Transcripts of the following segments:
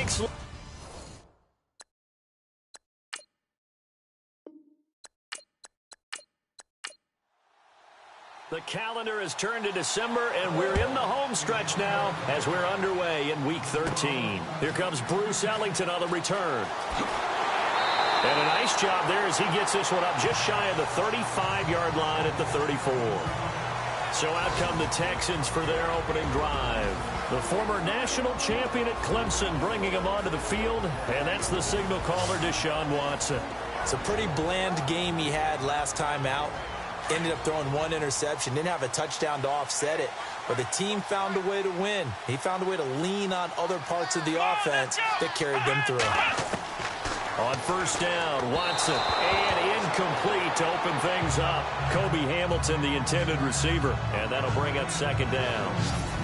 weeks. The calendar has turned to December, and we're in the home stretch now as we're underway in Week 13. Here comes Bruce Ellington on the return. And a nice job there as he gets this one up just shy of the 35-yard line at the 34. So out come the Texans for their opening drive. The former national champion at Clemson bringing him onto the field, and that's the signal caller, Deshaun Watson. It's a pretty bland game he had last time out. Ended up throwing one interception. Didn't have a touchdown to offset it. But the team found a way to win. He found a way to lean on other parts of the offense that carried them through. On first down, Watson, and incomplete to open things up. Kobe Hamilton, the intended receiver, and that'll bring up second down.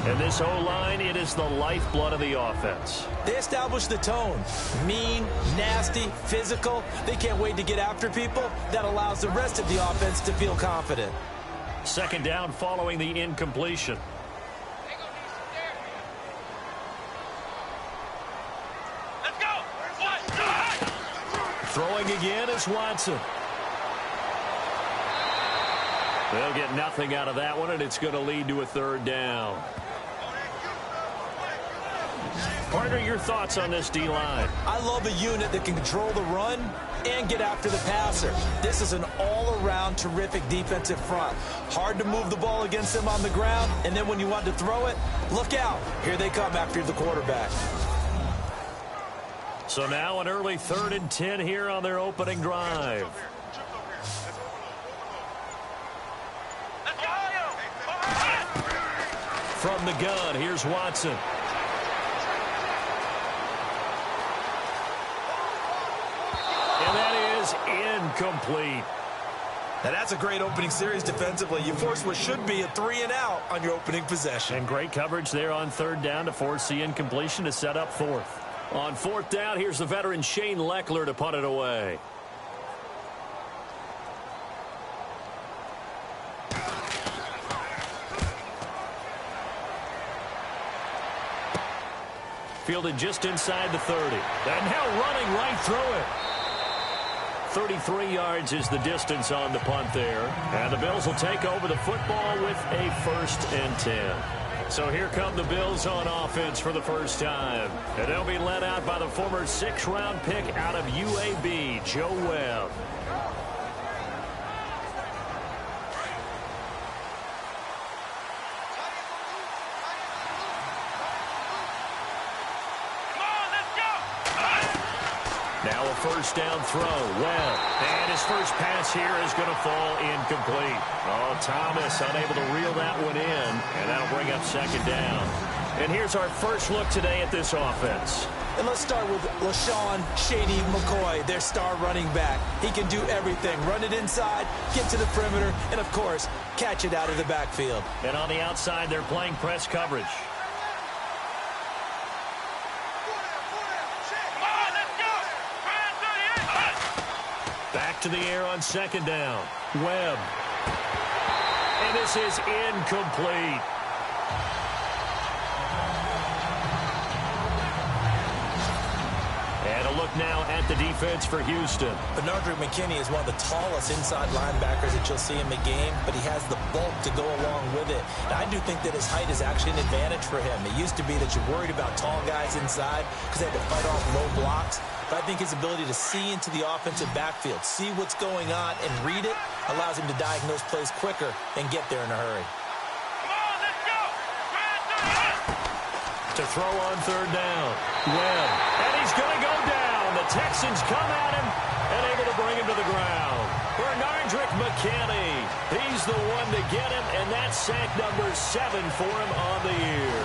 And this O-line, it is the lifeblood of the offense. They established the tone. Mean, nasty, physical. They can't wait to get after people. That allows the rest of the offense to feel confident. Second down following the incompletion. Throwing again is Watson. They'll get nothing out of that one, and it's going to lead to a third down. Partner, your thoughts on this D-line? I love a unit that can control the run and get after the passer. This is an all-around terrific defensive front. Hard to move the ball against them on the ground, and then when you want to throw it, look out. Here they come after the quarterback. So now an early 3rd and 10 here on their opening drive. From the gun, here's Watson. And that is incomplete. Now that's a great opening series defensively. You force what should be a 3-and-out on your opening possession. And great coverage there on third down to force the incompletion to set up fourth. On fourth down, here's the veteran Shane Leckler to punt it away. Fielded just inside the 30. And now running right through it. 33 yards is the distance on the punt there. And the Bills will take over the football with a 1st and 10. So here come the Bills on offense for the first time. And they'll be led out by the former 6th-round pick out of UAB, Joe Webb. Now a first down throw. Webb. And his first pass here is going to fall incomplete. Oh, Thomas unable to reel that one in. And that'll bring up second down. And here's our first look today at this offense. And let's start with LaShawn Shady McCoy, their star running back. He can do everything. Run it inside, get to the perimeter, and, of course, catch it out of the backfield. And on the outside, they're playing press coverage. Back to the air on second down. Webb. And this is incomplete. And a look now at the defense for Houston. Bernard McKinney is one of the tallest inside linebackers that you'll see in the game, but he has the bulk to go along with it. And I do think that his height is actually an advantage for him. It used to be that you're worried about tall guys inside because they had to fight off low blocks. But I think his ability to see into the offensive backfield, see what's going on, and read it allows him to diagnose plays quicker and get there in a hurry. To throw on third down. Webb. And he's going to go down. The Texans come at him and able to bring him to the ground. Bernard McKinney. He's the one to get him, and that's sack number 7 for him on the year.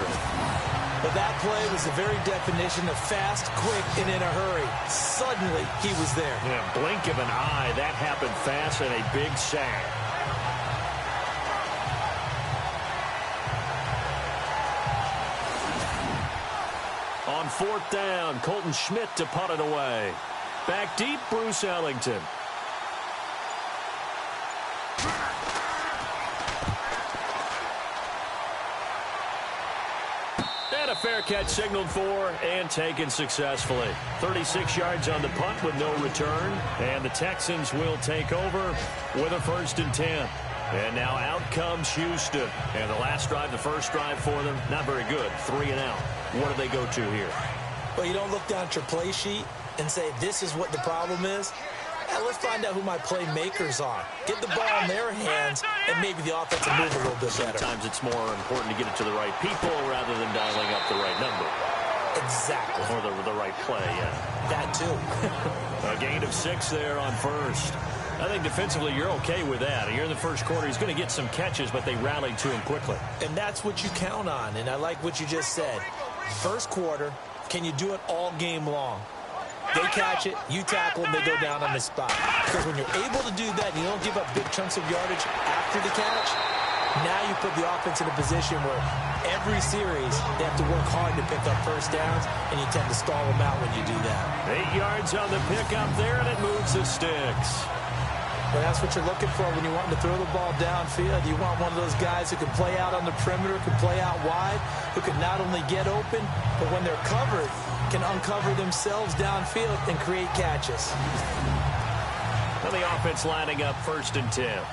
But that play was the very definition of fast, quick, and in a hurry. Suddenly, he was there. Yeah, blink of an eye. That happened fast and a big sack. On fourth down, Colton Schmidt to punt it away. Back deep, Bruce Ellington. fair catch signaled for and taken successfully. 36 yards on the punt with no return. And the Texans will take over with a 1st and 10. And now out comes Houston. And the last drive, the first drive for them, not very good. 3 and out. What do they go to here? Well, you don't look down at your play sheet and say, this is what the problem is. Now, let's find out who my playmakers are. Get the ball in their hands, and maybe the offense will move a little bit better. Sometimes it's more important to get it to the right people rather than dialing up the right number. Exactly. Or the right play, yeah. That, too. A gain of 6 there on first. I think defensively you're okay with that. You're in the first quarter. He's going to get some catches, but they rallied to him quickly. And that's what you count on, and I like what you just said. First quarter, can you do it all game long? They catch it, you tackle them, they go down on the spot. Because when you're able to do that and you don't give up big chunks of yardage after the catch, now you put the offense in a position where every series they have to work hard to pick up first downs, and you tend to stall them out when you do that. 8 yards on the pickup there, and it moves the sticks. Well, that's what you're looking for when you want to throw the ball downfield. You want one of those guys who can play out on the perimeter, can play out wide, who can not only get open, but when they're covered, can uncover themselves downfield and create catches. And the offense lining up 1st and 10.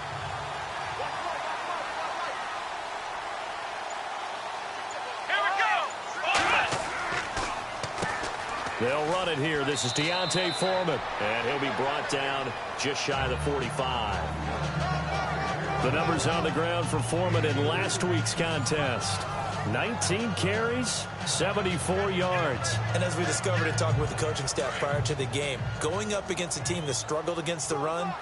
They'll run it here. This is Deontay Foreman, and he'll be brought down just shy of the 45. The numbers on the ground for Foreman in last week's contest. 19 carries, 74 yards. And as we discovered in talking with the coaching staff prior to the game, going up against a team that struggled against the run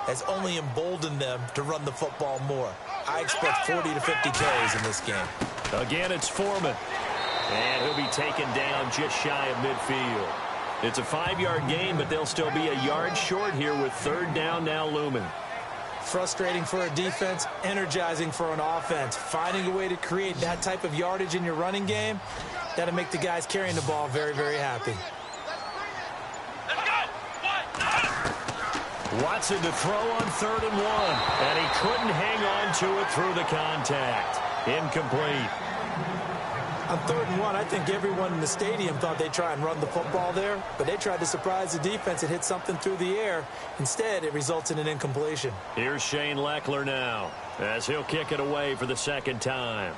has only emboldened them to run the football more. I expect 40 to 50 carries in this game. Again, it's Foreman. And he'll be taken down just shy of midfield. It's a 5-yard gain, but they'll still be a yard short here with 3rd down now looming. Frustrating for a defense, energizing for an offense. Finding a way to create that type of yardage in your running game, that'll make the guys carrying the ball very, very happy. Watson to throw on 3rd and 1. And he couldn't hang on to it through the contact. Incomplete. On 3rd and 1, I think everyone in the stadium thought they'd try and run the football there, but they tried to surprise the defense and hit something through the air. Instead, it results in an incompletion. Here's Shane Leckler now, as he'll kick it away for the 2nd time.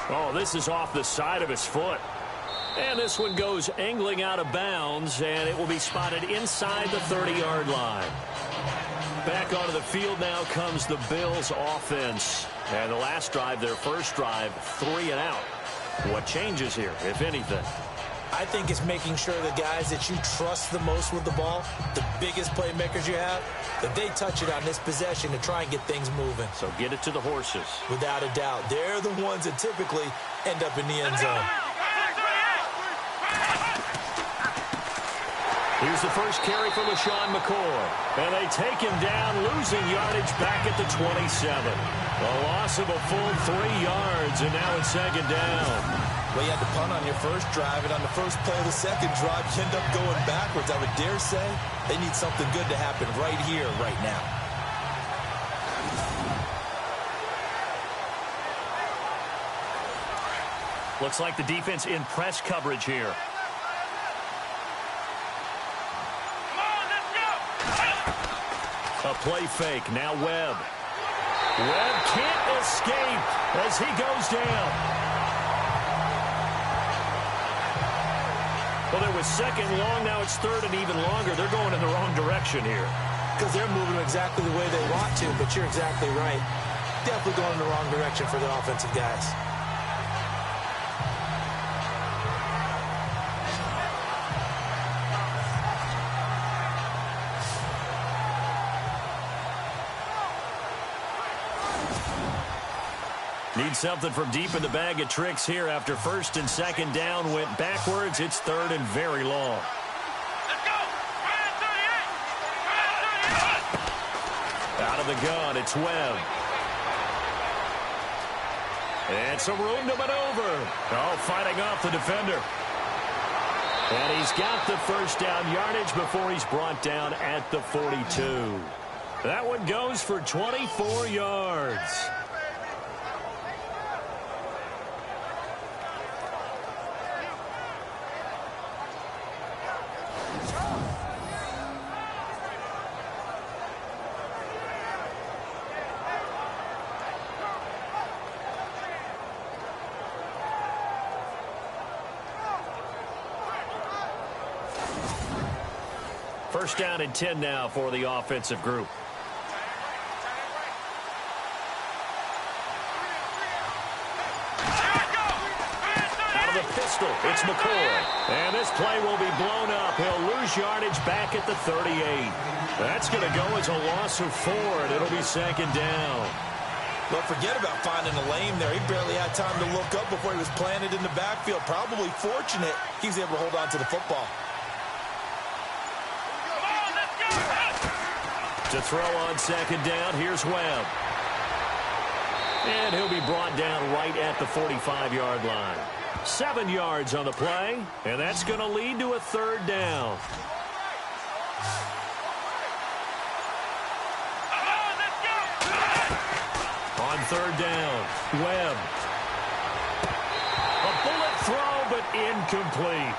Oh, this is off the side of his foot. And this one goes angling out of bounds, and it will be spotted inside the 30-yard line. Back onto the field now comes the Bills offense. And the last drive, their first drive, 3 and out. What changes here, if anything? I think it's making sure the guys that you trust the most with the ball, the biggest playmakers you have, that they touch it on this possession to try and get things moving. So get it to the horses. Without a doubt. They're the ones that typically end up in the end zone. Here's the first carry for LaShawn McCoy. And they take him down, losing yardage back at the 27. A loss of a full 3 yards, and now it's 2nd down. Well, you had to punt on your first drive, and on the first play of the second drive, you end up going backwards. I would dare say they need something good to happen right here, right now. Looks like the defense in press coverage here. A play fake. Now Webb. Webb can't escape as he goes down. Well, there was 2nd long. Now it's 3rd and even longer. They're going in the wrong direction here. Because they're moving exactly the way they want to, but you're exactly right. Definitely going in the wrong direction for the offensive guys. Need something from deep in the bag of tricks here after 1st and 2nd down went backwards. It's 3rd and very long. Let's go! Out of the gun, it's Webb. And some room to maneuver. Oh, fighting off the defender. And he's got the first down yardage before he's brought down at the 42. That one goes for 24 yards. First down and 10 now for the offensive group. Pistol. It's McCoy. And this play will be blown up. He'll lose yardage back at the 38. That's going to go as a loss of 4, and it'll be second down. Well, forget about finding a lane there. He barely had time to look up before he was planted in the backfield. Probably fortunate he was able to hold on to the football. To throw on second down, here's Webb. And he'll be brought down right at the 45-yard line. 7 yards on the play, and that's going to lead to a third down. On third down, Webb. A bullet throw, but incomplete.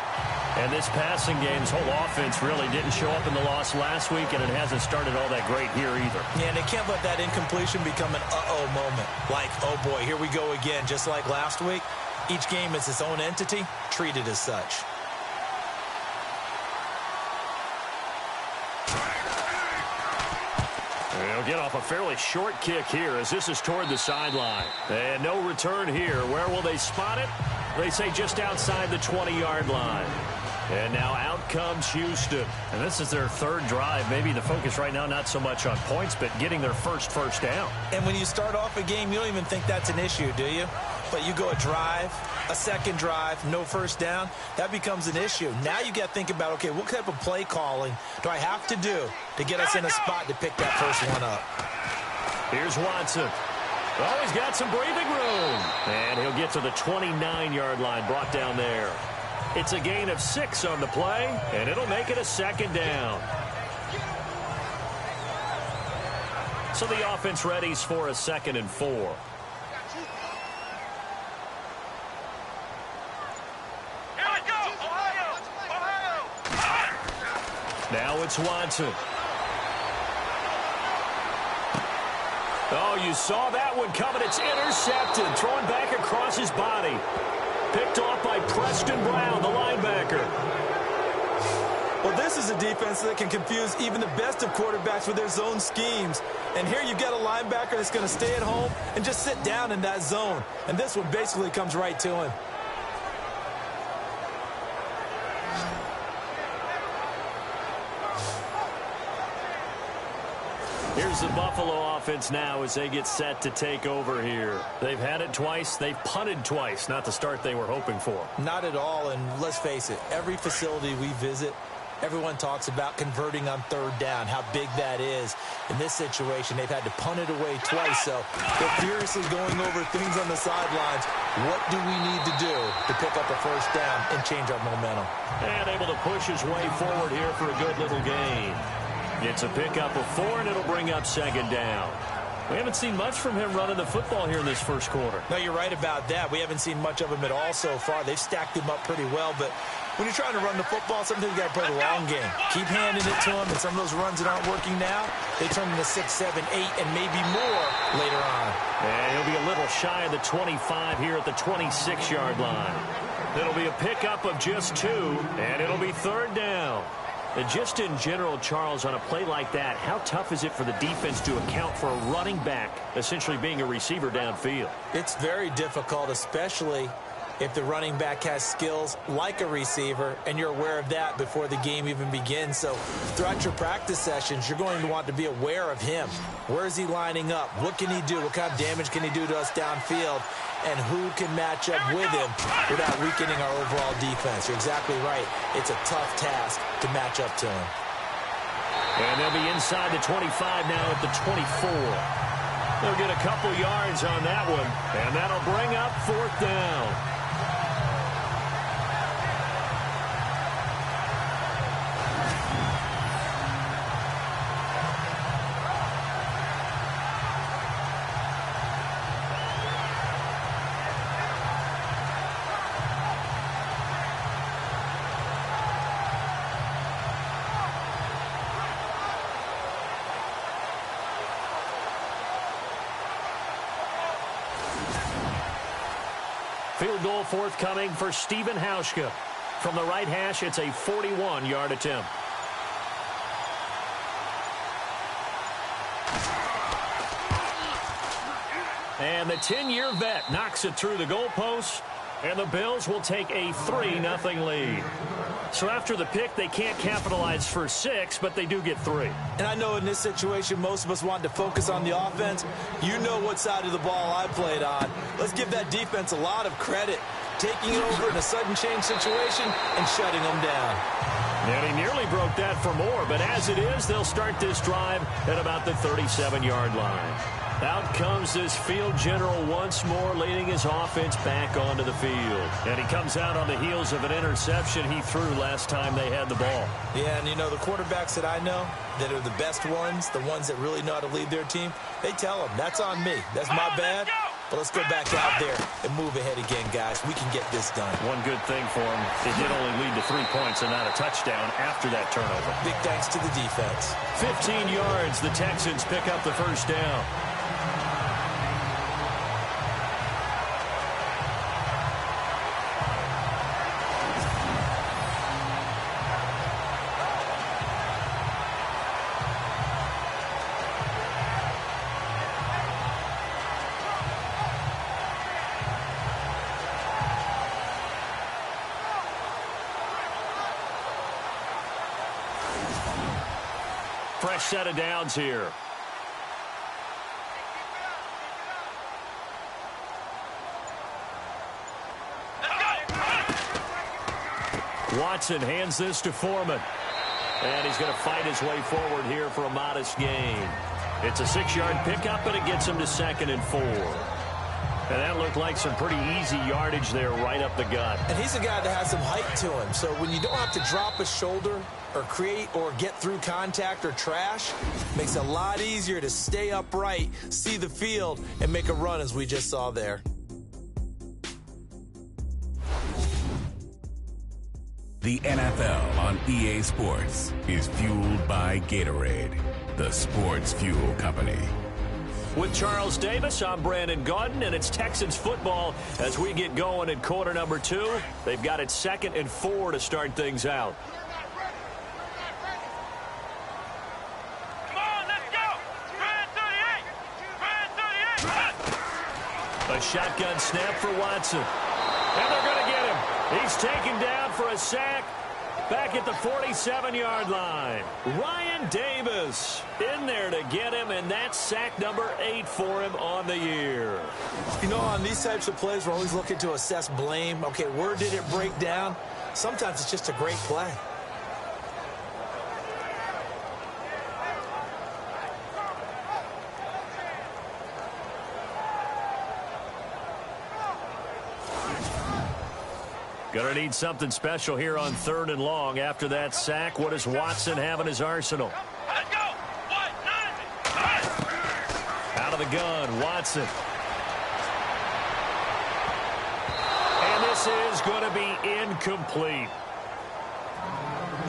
And this passing game's whole offense really didn't show up in the loss last week, and it hasn't started all that great here either. Yeah, and they can't let that incompletion become an uh-oh moment. Like, oh boy, here we go again, just like last week. Each game is its own entity, treated as such. They'll get off a fairly short kick here as this is toward the sideline. And no return here. Where will they spot it? They say just outside the 20-yard line. And now out comes Houston. And this is their third drive. Maybe the focus right now not so much on points, but getting their first down. And when you start off a game, you don't even think that's an issue, do you? But you go a drive, a second drive, no first down, that becomes an issue. Now you got to think about, okay, what type of play calling do I have to do to get us in a spot to pick that first one up? Here's Watson. Oh, he's got some breathing room. And he'll get to the 29-yard line, brought down there. It's a gain of 6 on the play, and it'll make it a second down. So the offense readies for a 2nd and 4. Now it's Watson. Oh, you saw that one coming. It's intercepted. Thrown back across his body. Picked off by Preston Brown, the linebacker. Well, this is a defense that can confuse even the best of quarterbacks with their zone schemes. And here you've got a linebacker that's going to stay at home and just sit down in that zone. And this one basically comes right to him. Here's the Buffalo offense now as they get set to take over here. They've had it twice. They've punted twice. Not the start they were hoping for. Not at all, and let's face it, every facility we visit, everyone talks about converting on third down, how big that is. In this situation, they've had to punt it away twice, so they're furiously going over things on the sidelines. What do we need to do to pick up a first down and change our momentum? And able to push his way forward here for a good little gain. It's a pickup of 4, and it'll bring up second down. We haven't seen much from him running the football here in this first quarter. No, you're right about that. We haven't seen much of him at all so far. They've stacked him up pretty well, but when you're trying to run the football, sometimes you got to play the long game. Keep handing it to him, and some of those runs that aren't working now, they turn into 6, 7, 8, and maybe more later on. And he'll be a little shy of the 25 here at the 26-yard line. It'll be a pickup of just 2, and it'll be third down. And just in general, Charles, on a play like that, how tough is it for the defense to account for a running back essentially being a receiver downfield? It's very difficult, especially if the running back has skills like a receiver, and you're aware of that before the game even begins. So throughout your practice sessions, you're going to want to be aware of him. Where is he lining up? What can he do? What kind of damage can he do to us downfield? And who can match up with him without weakening our overall defense? You're exactly right. It's a tough task to match up to him. And they'll be inside the 25 now at the 24. They'll get a couple yards on that one, and that'll bring up fourth down. Field goal forthcoming for Stephen Hauschka. From the right hash, it's a 41-yard attempt. And the 10-year vet knocks it through the goalpost, and the Bills will take a 3-0 lead. So after the pick, they can't capitalize for 6, but they do get 3. And I know in this situation, most of us wanted to focus on the offense. You know what side of the ball I played on. Let's give that defense a lot of credit, taking over in a sudden change situation and shutting them down. And he nearly broke that for more, but as it is, they'll start this drive at about the 37-yard line. Out comes this field general once more, leading his offense back onto the field. And he comes out on the heels of an interception he threw last time they had the ball. Yeah, and you know, the quarterbacks that I know that are the best ones, the ones that really know how to lead their team, they tell them, that's on me. That's my bad. But let's go back out there and move ahead again, guys. We can get this done. One good thing for him, it did only lead to 3 points and not a touchdown after that turnover. Big thanks to the defense. 15 yards, the Texans pick up the first down. Fresh set of downs here. Watson hands this to Foreman. And he's going to fight his way forward here for a modest gain. It's a 6-yard pickup, and it gets him to 2nd and 4. And that looked like some pretty easy yardage there right up the gut. And he's a guy that has some height to him. So when you don't have to drop a shoulder or create or get through contact or trash, makes it a lot easier to stay upright, see the field, and make a run as we just saw there. The NFL on EA Sports is fueled by Gatorade, the sports fuel company. With Charles Davis, I'm Brandon Gaudin, and it's Texans football as we get going in quarter number 2. They've got it 2nd and 4 to start things out. Come on, let's go! Red 38! A shotgun snap for Watson. And they're going to get him. He's taken down for a sack back at the 47-yard line. Ryan Davis in there to get him, and that's sack number 8 for him on the year. You know, on these types of plays, we're always looking to assess blame. Okay, where did it break down? Sometimes it's just a great play. Gonna need something special here on 3rd and long. After that sack, what does Watson have in his arsenal? Let's go! Out of the gun, Watson. And this is going to be incomplete.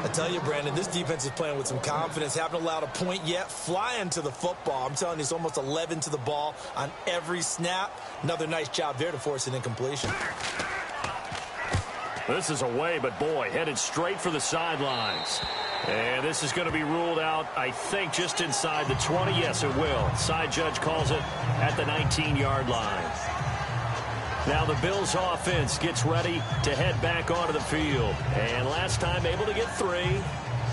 I tell you, Brandon, this defense is playing with some confidence. Haven't allowed a point yet. Flying to the football. I'm telling you, it's almost 11 to the ball on every snap. Another nice job there to force an incompletion. This is away, but boy, headed straight for the sidelines. And this is going to be ruled out, I think, just inside the 20. Yes, it will. Side judge calls it at the 19-yard line. Now the Bills offense gets ready to head back onto the field. And last time able to get 3.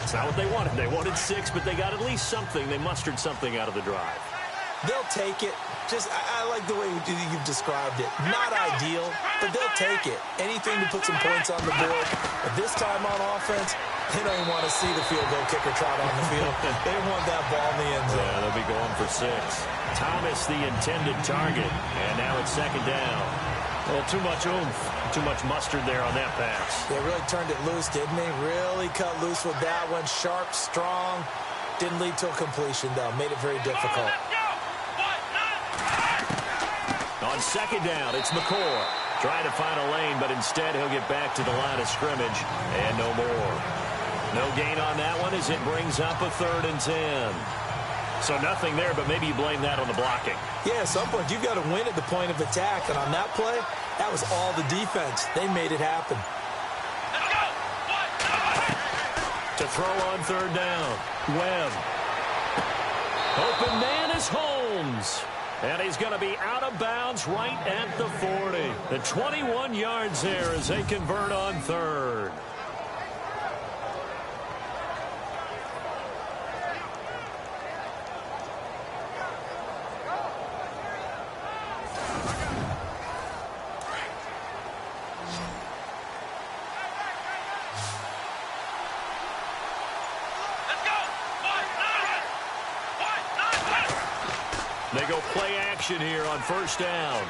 It's not what they wanted. They wanted 6, but they got at least something. They mustered something out of the drive. They'll take it. I like the way you've described it. Not ideal, but they'll take it. Anything to put some points on the board. But this time on offense, they don't even want to see the field goal kicker trot on the field. They want that ball in the end zone. Yeah, they'll be going for 6. Thomas, the intended target. And now it's 2nd down. Well, too much oomph. Too much mustard there on that pass. They really turned it loose, didn't they? Really cut loose with that one. Sharp, strong. Didn't lead to a completion, though. Made it very difficult. On 2nd down, it's McCord. Trying to find a lane, but instead he'll get back to the line of scrimmage. And no more. No gain on that one as it brings up a 3rd and 10. So nothing there, but maybe you blame that on the blocking. Yeah, at some point you've got to win at the point of attack. And on that play, that was all the defense. They made it happen. To throw on 3rd down, Webb. Open man is Holmes. And he's going to be out of bounds right at the 40. The 21 yards there as they convert on third. They go play action here on first down.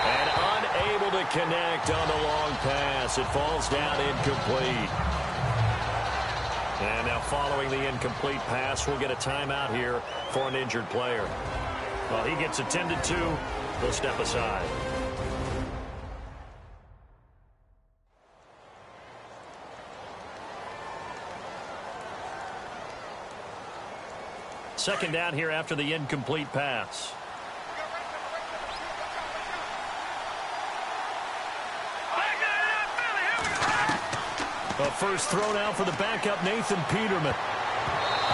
And unable to connect on the long pass. It falls down incomplete. And now following the incomplete pass, we'll get a timeout here for an injured player. Well, he gets attended to. They'll step aside. Second down here after the incomplete pass. A first throw now for the backup, Nathan Peterman.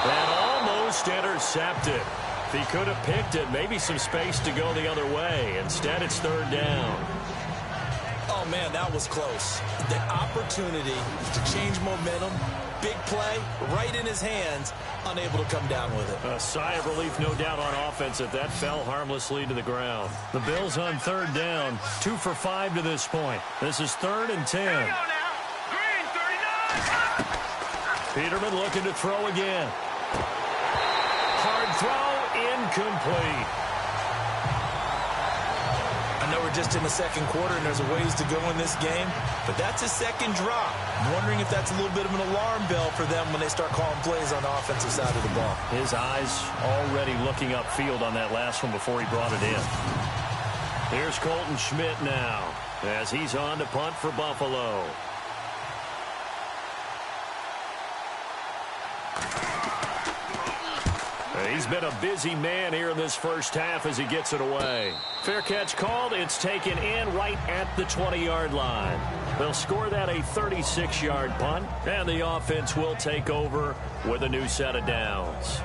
And almost intercepted. If he could have picked it, maybe some space to go the other way. Instead, it's third down. Oh, man, that was close. The opportunity to change momentum, big play, right in his hands, unable to come down with it. A sigh of relief, no doubt, on offense if that fell harmlessly to the ground. The Bills on third down, 2 for 5 to this point. This is 3rd and 10. Peterman looking to throw again. Hard throw, incomplete. I know we're just in the second quarter and there's a ways to go in this game, but that's his second drop. I'm wondering if that's a little bit of an alarm bell for them when they start calling plays on the offensive side of the ball. His eyes already looking upfield on that last one before he brought it in. Here's Colton Schmidt now as he's on to punt for Buffalo. He's been a busy man here in this first half as he gets it away. Fair catch called. It's taken in right at the 20-yard line. They'll score that a 36-yard punt, and the offense will take over with a new set of downs.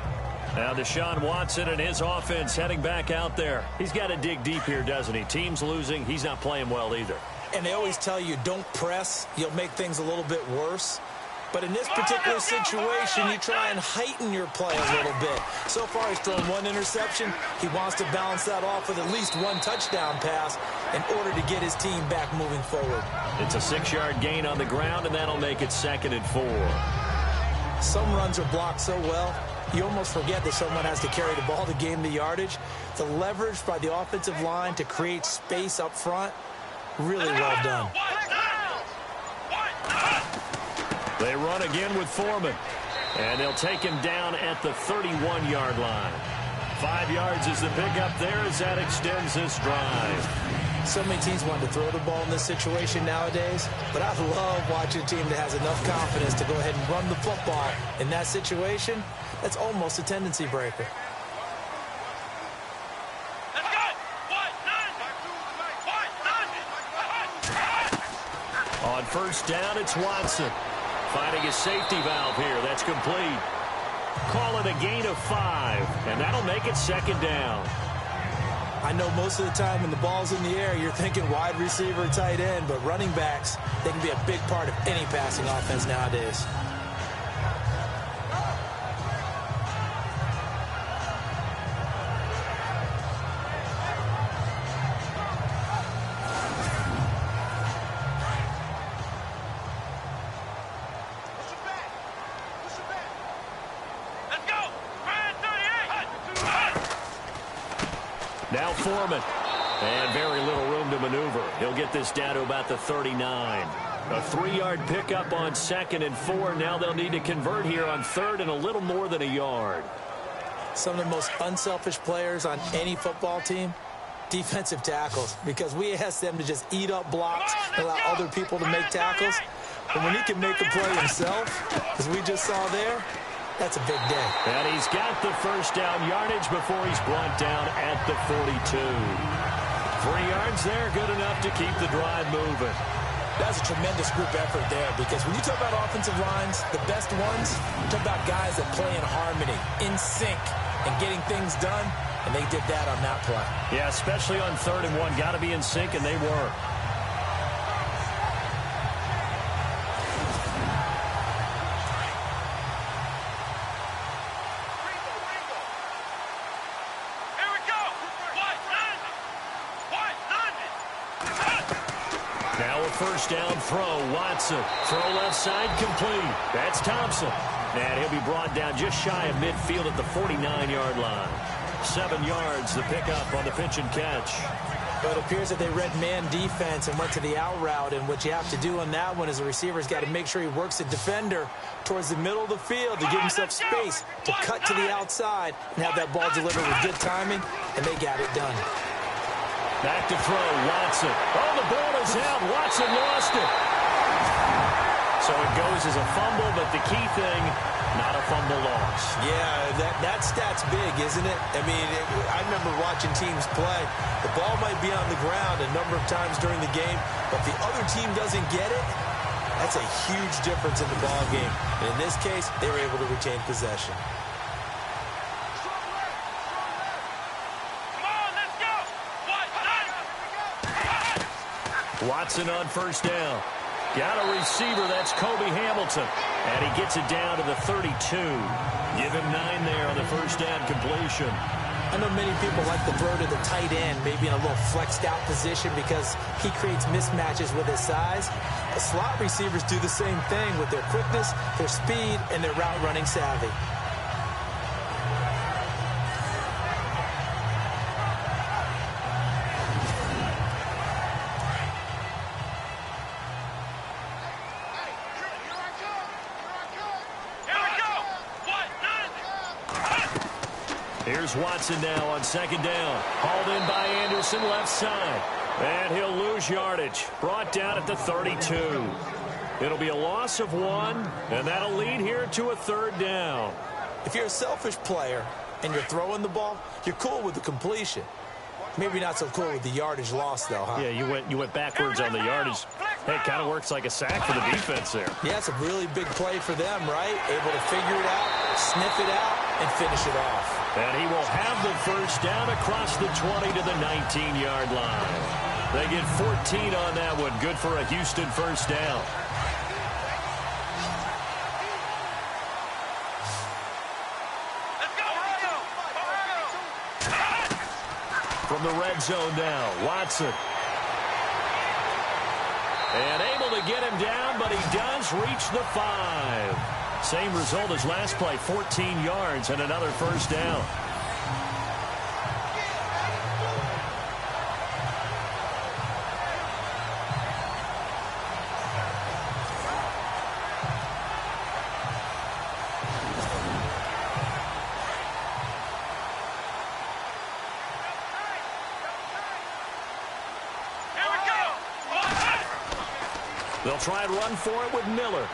Now Deshaun Watson and his offense heading back out there. He's got to dig deep here, doesn't he? Team's losing. He's not playing well either. And they always tell you, don't press. You'll make things a little bit worse. But in this particular situation, you try and heighten your play a little bit. So far, he's thrown one interception. He wants to balance that off with at least one touchdown pass in order to get his team back moving forward. It's a 6-yard gain on the ground, and that'll make it 2nd and 4. Some runs are blocked so well, you almost forget that someone has to carry the ball to gain the yardage. The leverage by the offensive line to create space up front, really well done. They run again with Foreman. And they'll take him down at the 31-yard line. 5 yards is the pickup there as that extends this drive. So many teams want to throw the ball in this situation nowadays, but I love watching a team that has enough confidence to go ahead and run the football. In that situation, that's almost a tendency breaker. On first down, it's Watson. Finding his safety valve here. That's complete. Call it a gain of 5, and that'll make it 2nd down. I know most of the time when the ball's in the air, you're thinking wide receiver, tight end, but running backs, they can be a big part of any passing offense nowadays. Now Foreman. And very little room to maneuver. He'll get this down to about the 39. A 3-yard pickup on 2nd and 4. Now they'll need to convert here on 3rd and a little more than a yard. Some of the most unselfish players on any football team, defensive tackles, because we ask them to just eat up blocks and allow other people to make tackles. But when he can make a play himself, as we just saw there, that's a big day. And he's got the first down yardage before he's brought down at the 42. 3 yards there, good enough to keep the drive moving. That's a tremendous group effort there, because when you talk about offensive lines, the best ones, you talk about guys that play in harmony, in sync. and getting things done, and they did that on that play. Yeah, especially on 3rd and 1. Got to be in sync, and they were. Now a first down throw. Watson. Throw left side complete. That's Thompson. And he'll be brought down just shy of midfield at the 49-yard line. 7 yards the pickup on the pitch and catch. But it appears that they read man defense and went to the out route. And what you have to do on that one is the receiver's got to make sure he works the defender towards the middle of the field to give himself space to cut to the outside and have that ball delivered with good timing, and they got it done. Back to throw, Watson. Oh, the ball is out. Watson lost it. So it goes as a fumble, but the key thing, not a fumble loss. Yeah, that stat's big, isn't it? I mean, I remember watching teams play. The ball might be on the ground a number of times during the game, but if the other team doesn't get it, that's a huge difference in the ball game. And in this case, they were able to retain possession. Watson on first down. Got a receiver. That's Kobe Hamilton. And he gets it down to the 32. Give him 9 there on the first down completion. I know many people like to throw to the tight end, maybe in a little flexed out position because he creates mismatches with his size. The slot receivers do the same thing with their quickness, their speed, and their route running savvy. Here's Watson now on second down. Hauled in by Anderson, left side. And he'll lose yardage. Brought down at the 32. It'll be a loss of 1, and that'll lead here to a 3rd down. If you're a selfish player and you're throwing the ball, you're cool with the completion. Maybe not so cool with the yardage loss, though, huh? Yeah, you went backwards on the yardage. Hey, it kind of works like a sack for the defense there. Yeah, it's a really big play for them, right? Able to figure it out, sniff it out, and finish it off. And he will have the first down across the 20 to the 19-yard line. They get 14 on that one. Good for a Houston first down. From the red zone now, Watson. And able to get him down, but he does reach the 5. Same result as last play, 14 yards and another first down. They'll try and run for it with Miller.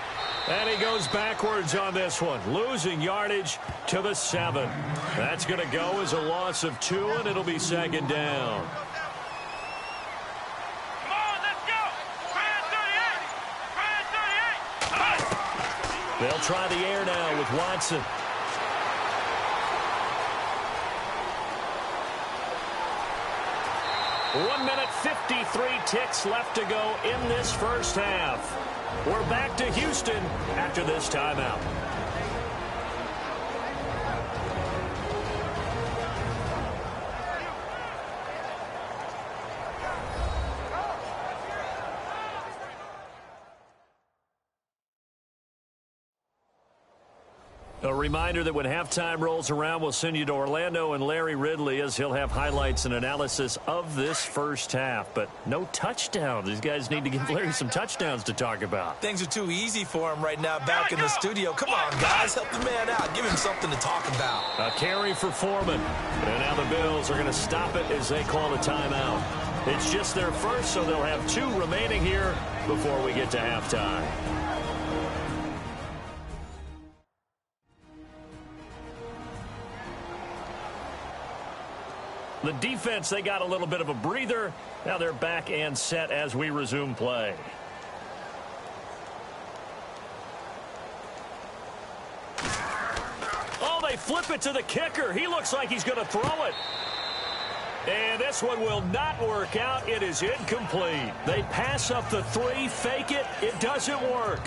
And he goes backwards on this one, losing yardage to the 7. That's going to go as a loss of 2, and it'll be second down. Come on, let's go. Brand 38. They'll try the air now with Watson. One minute, 53 ticks left to go in this first half. We're back to Houston after this timeout. A reminder that when halftime rolls around, we'll send you to Orlando and Larry Ridley as he'll have highlights and analysis of this first half. But no touchdowns. These guys need to give Larry some touchdowns to talk about. Things are too easy for him right now back in the studio. Come on, guys. Help the man out. Give him something to talk about. A carry for Foreman. And now the Bills are going to stop it as they call a timeout. It's just their first, so they'll have 2 remaining here before we get to halftime. The defense, they got a little bit of a breather. Now they're back and set as we resume play. Oh, they flip it to the kicker. He looks like he's going to throw it. And this one will not work out. It is incomplete. They pass up the 3, fake it. It doesn't work.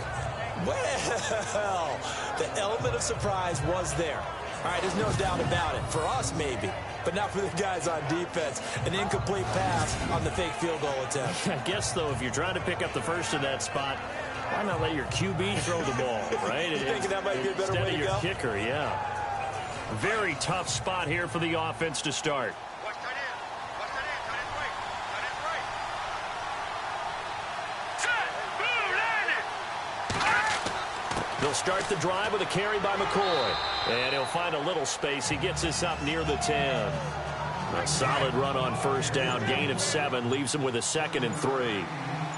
Well, the element of surprise was there. All right, there's no doubt about it. For us, maybe, but not for the guys on defense. An incomplete pass on the fake field goal attempt. I guess, though, if you're trying to pick up the first in that spot, why not let your QB throw the ball, right? You thinking that might be a better way to go? Instead of your kicker, yeah. Very tough spot here for the offense to start. They'll start the drive with a carry by McCoy. And he'll find a little space. He gets us up near the 10. A solid run on first down. Gain of 7 leaves him with a 2nd and 3.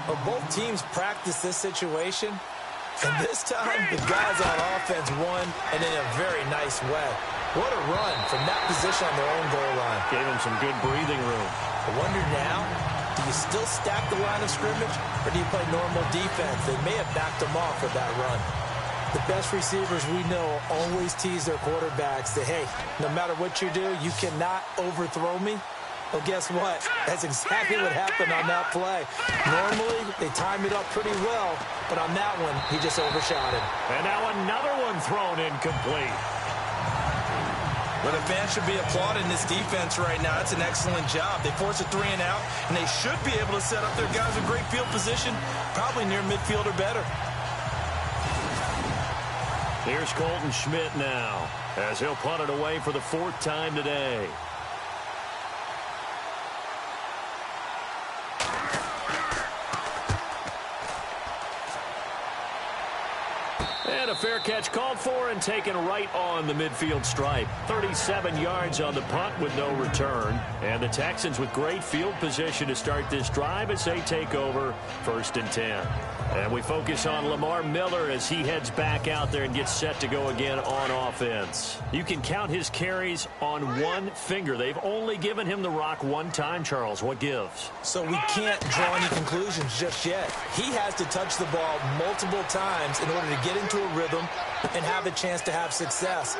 Well, both teams practice this situation. And this time, the guys on offense won, and in a very nice way. What a run from that position on their own goal line. Gave him some good breathing room. I wonder now, do you still stack the line of scrimmage, or do you play normal defense? They may have backed them off with that run. The best receivers we know always tease their quarterbacks that, hey, no matter what you do, you cannot overthrow me. Well, guess what? That's exactly what happened on that play. Normally, they time it up pretty well, but on that one, he just overshot it. And now another one thrown incomplete. Well, the fans should be applauding this defense right now. It's an excellent job. They force a 3 and out, and they should be able to set up their guys in great field position, probably near midfield or better. Here's Colton Schmidt now, as he'll punt it away for the 4th time today. And a fair catch called for and taken right on the midfield stripe. 37 yards on the punt with no return. And the Texans with great field position to start this drive as they take over 1st and 10. And we focus on Lamar Miller as he heads back out there and gets set to go again on offense. You can count his carries on one finger. They've only given him the rock one time, Charles. What gives? So we can't draw any conclusions just yet. He has to touch the ball multiple times in order to get into a rhythm and have a chance to have success.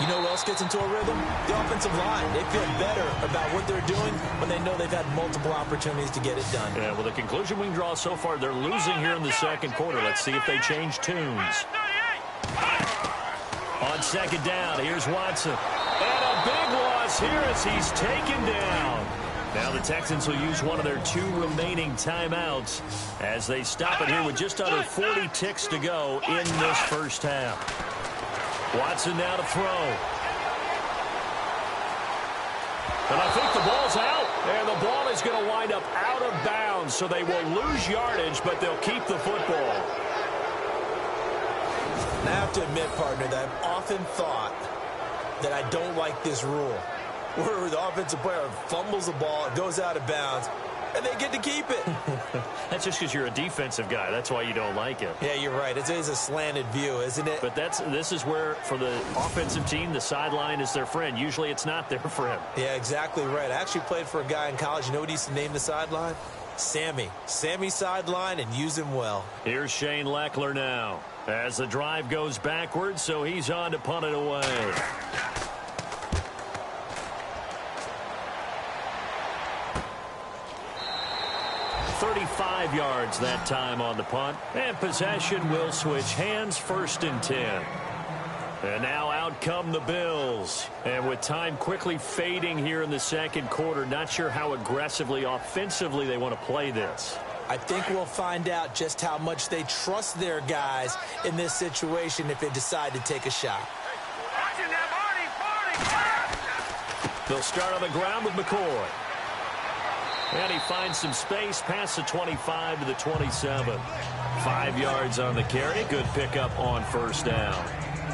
You know who else gets into a rhythm? The offensive line. They feel better about what they're doing when they know they've had multiple opportunities to get it done. Yeah, well, the conclusion we can draw so far, they're losing here in the 2nd quarter. Let's see if they change tunes. On 2nd down, here's Watson. And a big loss here as he's taken down. Now the Texans will use one of their 2 remaining timeouts as they stop it here with just under 40 ticks to go in this first half. Watson now to throw. And I think the ball's out. And the ball is going to wind up out of bounds, so they will lose yardage, but they'll keep the football. And I have to admit, partner, that I've often thought that I don't like this rule, where the offensive player fumbles the ball, it goes out of bounds, and they get to keep it. That's just because you're a defensive guy. That's why you don't like it. Yeah, you're right. It is a slanted view, isn't it? But this is where, for the offensive team, the sideline is their friend. Usually it's not their friend. Yeah, exactly right. I actually played for a guy in college. You know what he used to name the sideline? Sammy. Sammy sideline, and use him well. Here's Shane Leckler now as the drive goes backwards, so he's on to punt it away. 35 yards that time on the punt. And possession will switch hands, 1st and 10. And now out come the Bills. And with time quickly fading here in the 2nd quarter, not sure how aggressively, offensively they want to play this. I think we'll find out just how much they trust their guys in this situation if they decide to take a shot. They'll start on the ground with McCoy. And he finds some space past the 25 to the 27. 5 yards on the carry. Good pickup on 1st down.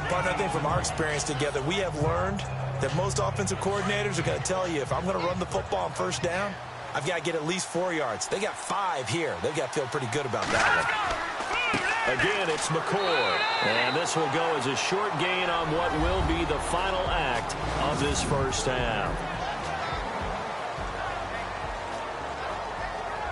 Partner, I think from our experience together, we have learned that most offensive coordinators are going to tell you, if I'm going to run the football on 1st down, I've got to get at least 4 yards. They got 5 here. They've got to feel pretty good about that one. Again, it's McCoy. And this will go as a short gain on what will be the final act of this first half.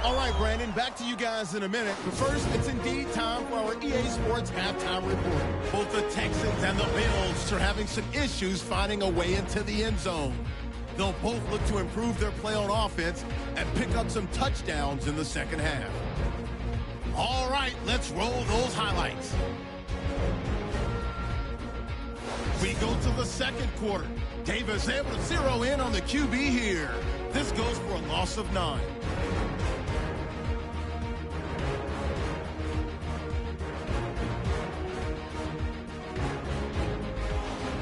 All right, Brandon, back to you guys in a minute. But first, it's indeed time for our EA Sports halftime report. Both the Texans and the Bills are having some issues finding a way into the end zone. They'll both look to improve their play on offense and pick up some touchdowns in the second half. All right, let's roll those highlights. We go to the second quarter. Davis able to zero in on the QB here. This goes for a loss of 9.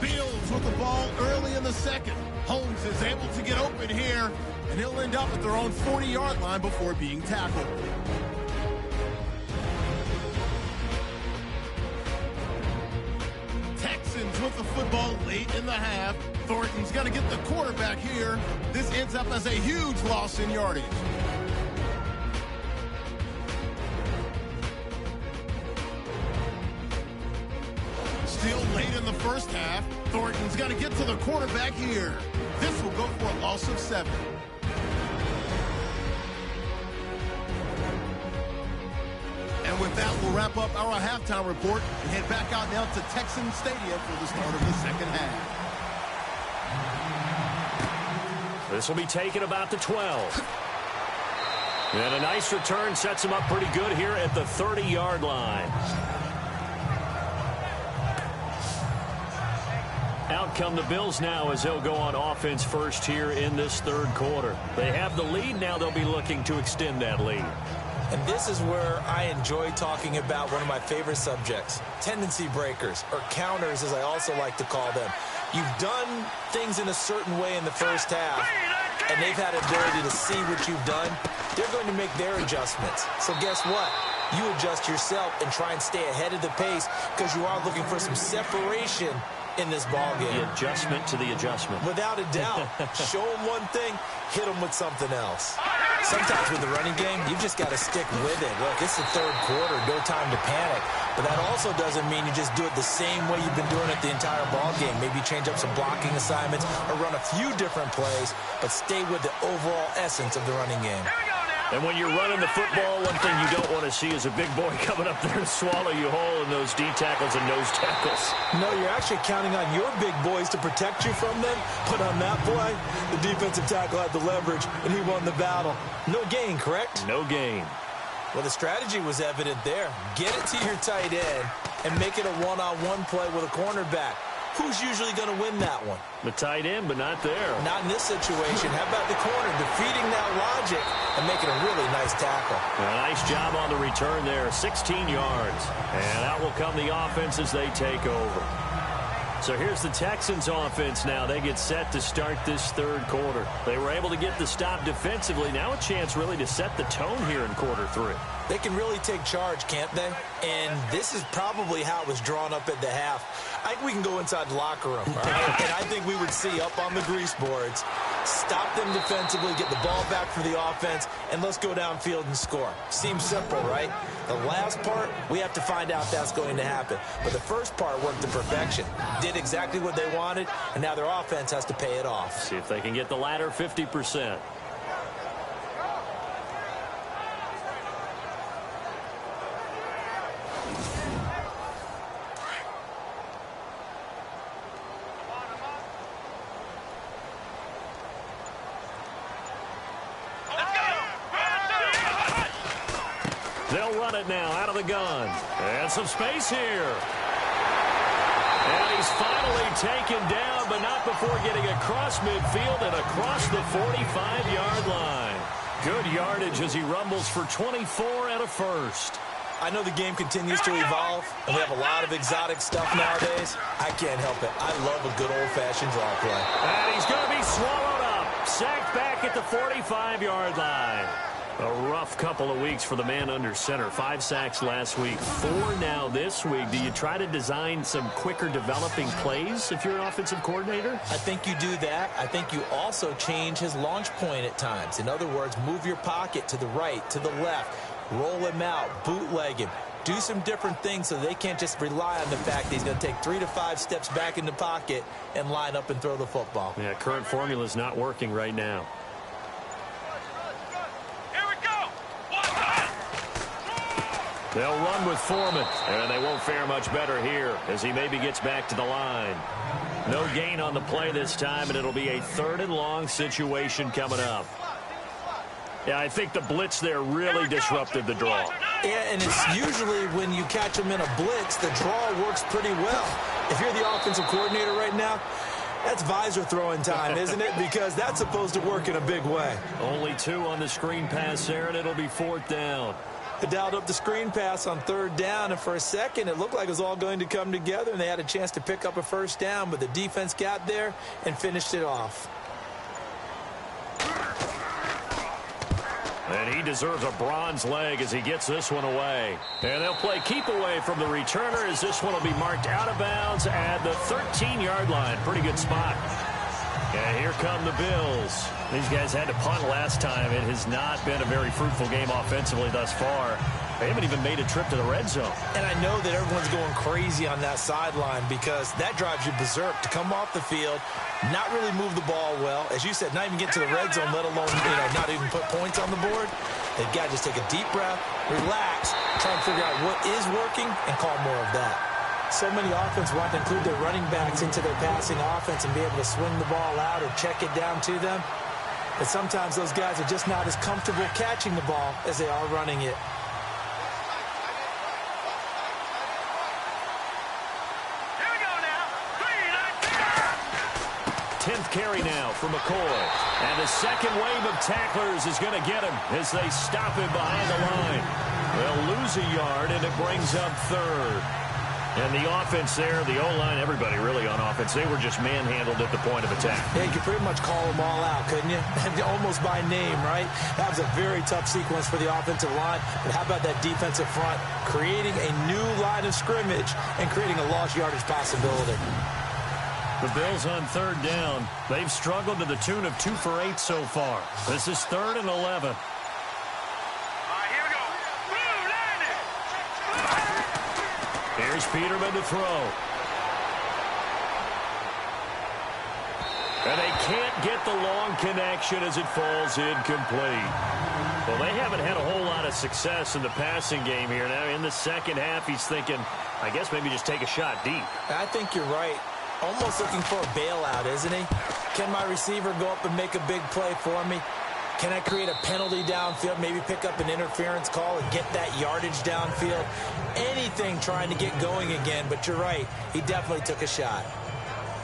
Bills with the ball early in the second. Holmes is able to get open here, and he'll end up at their own 40-yard line before being tackled. Texans with the football late in the half. Thornton's got to get the quarterback here. This ends up as a huge loss in yardage. Still late in the first half. Thornton's got to get to the quarterback here. This will go for a loss of 7. And with that, we'll wrap up our halftime report and head back out now to Texans Stadium for the start of the second half. This will be taken about the 12. And a nice return sets him up pretty good here at the 30-yard line. Out come the Bills now as they'll go on offense first here in this third quarter. They have the lead. Now they'll be looking to extend that lead. And this is where I enjoy talking about one of my favorite subjects, tendency breakers, or counters as I also like to call them. You've done things in a certain way in the first half, and they've had the ability to see what you've done. They're going to make their adjustments. So guess what? You adjust yourself and try and stay ahead of the pace because you are looking for some separation in this ball game. The adjustment to the adjustment. Without a doubt. Show them one thing, hit them with something else. Sometimes with the running game, you've just got to stick with it. Look, it's the third quarter, no time to panic. But that also doesn't mean you just do it the same way you've been doing it the entire ball game. Maybe change up some blocking assignments or run a few different plays, but stay with the overall essence of the running game. And when you're running the football, one thing you don't want to see is a big boy coming up there to swallow you whole in those D tackles and nose tackles. No, you're actually counting on your big boys to protect you from them. But on that play, the defensive tackle had the leverage, and he won the battle. No gain, correct? No gain. Well, the strategy was evident there. Get it to your tight end and make it a one-on-one play with a cornerback. Who's usually going to win that one? The tight end, but not there. Not in this situation. How about the corner defeating that logic and making a really nice tackle? A nice job on the return there, 16 yards. And out will come the offense as they take over. So here's the Texans offense now. They get set to start this third quarter. They were able to get the stop defensively. Now a chance really to set the tone here in quarter 3. They can really take charge, can't they? And this is probably how it was drawn up at the half. I think we can go inside the locker room, all right? And I think we would see up on the grease boards, stop them defensively, get the ball back for the offense, and let's go downfield and score. Seems simple, right? The last part, we have to find out if that's going to happen. But the first part worked to perfection. Did exactly what they wanted, and now their offense has to pay it off. See if they can get the latter 50%. They'll run it now out of the gun. And some space here. And he's finally taken down, but not before getting across midfield and across the 45-yard line. Good yardage as he rumbles for 24 and a first. I know the game continues to evolve, and we have a lot of exotic stuff nowadays. I can't help it. I love a good old-fashioned draw play. And he's going to be swallowed up. Sacked back at the 45-yard line. A rough couple of weeks for the man under center. 5 sacks last week, 4 now this week. Do you try to design some quicker developing plays if you're an offensive coordinator? I think you do that. I think you also change his launch point at times. In other words, move your pocket to the right, to the left, roll him out, bootleg him. Do some different things so they can't just rely on the fact that he's going to take 3 to 5 steps back in the pocket and line up and throw the football. Yeah, current formula is not working right now. They'll run with Foreman, and they won't fare much better here as he maybe gets back to the line. No gain on the play this time, and it'll be a 3rd and long situation coming up. Yeah, I think the blitz there really disrupted the draw. Yeah, and it's usually when you catch them in a blitz, the draw works pretty well. If you're the offensive coordinator right now, that's visor throwing time, isn't it? Because that's supposed to work in a big way. Only 2 on the screen pass there, and it'll be 4th down. They dialed up the screen pass on 3rd down, and for a second, it looked like it was all going to come together, and they had a chance to pick up a 1st down, but the defense got there and finished it off. And he deserves a bronze leg as he gets this one away. And they'll play keep away from the returner as this one will be marked out of bounds at the 13-yard line. Pretty good spot. And here come the Bills. These guys had to punt last time. It has not been a very fruitful game offensively thus far. They haven't even made a trip to the red zone. And I know that everyone's going crazy on that sideline because that drives you berserk to come off the field, not really move the ball well. As you said, not even get to the red zone, let alone, not even put points on the board. They've got to just take a deep breath, relax, try and figure out what is working, and call more of that. So many offenses want to include their running backs into their passing offense and be able to swing the ball out or check it down to them. But sometimes those guys are just not as comfortable catching the ball as they are running it. Here we go now. 10th carry now for McCoy. And the second wave of tacklers is going to get him as they stop him behind the line. They'll lose a yard, and it brings up 3rd. And the offense there, the O-line, everybody really on offense, they were just manhandled at the point of attack. Yeah, you could pretty much call them all out, couldn't you? Almost by name, right? That was a very tough sequence for the offensive line. But how about that defensive front creating a new line of scrimmage and creating a lost yardage possibility? The Bills on 3rd down. They've struggled to the tune of 2 for 8 so far. This is 3rd and 11. Here's Peterman to throw. And they can't get the long connection as it falls incomplete. Well, they haven't had a whole lot of success in the passing game here. Now, in the second half, he's thinking, I guess maybe just take a shot deep. I think you're right. Almost looking for a bailout, isn't he? Can my receiver go up and make a big play for me? Can I create a penalty downfield, maybe pick up an interference call and get that yardage downfield? Anything trying to get going again, but you're right. He definitely took a shot.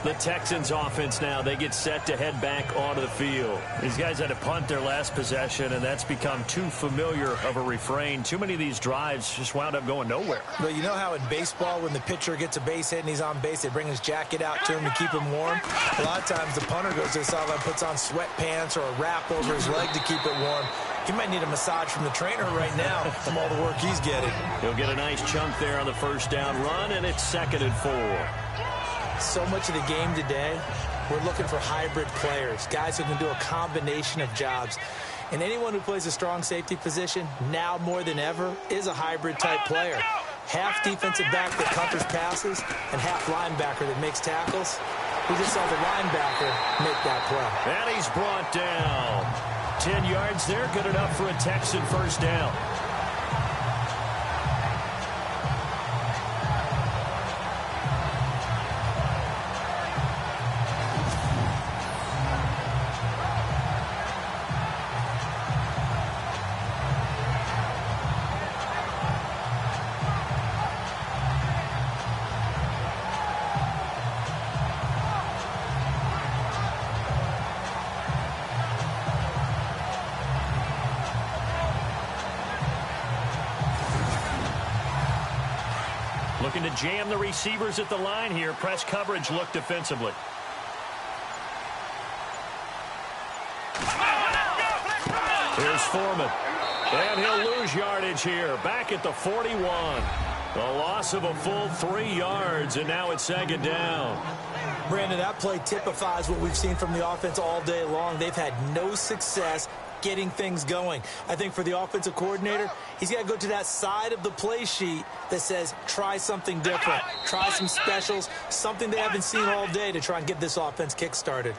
The Texans offense now, they get set to head back onto the field. These guys had to punt their last possession, and that's become too familiar of a refrain. Too many of these drives just wound up going nowhere. But you know how in baseball, when the pitcher gets a base hit and he's on base, they bring his jacket out to him to keep him warm? A lot of times the punter goes to the sideline, puts on sweatpants or a wrap over his leg to keep it warm. He might need a massage from the trainer right now from all the work he's getting. He'll get a nice chunk there on the 1st down run, and it's 2nd and 4. So much of the game today, we're looking for hybrid players, guys who can do a combination of jobs. And anyone who plays a strong safety position, now more than ever, is a hybrid-type player. Half defensive back that covers passes and half linebacker that makes tackles. We just saw the linebacker make that play. And he's brought down. 10 yards there, good enough for a Texan 1st down. Looking to jam the receivers at the line here. Press coverage look defensively. Here's Foreman. And he'll lose yardage here. Back at the 41. The loss of a full 3 yards, and now it's 2nd down. Brandon, that play typifies what we've seen from the offense all day long. They've had no success getting things going. I think for the offensive coordinator, he's got to go to that side of the play sheet that says try something different, try some specials, something they haven't seen all day to try and get this offense kick-started.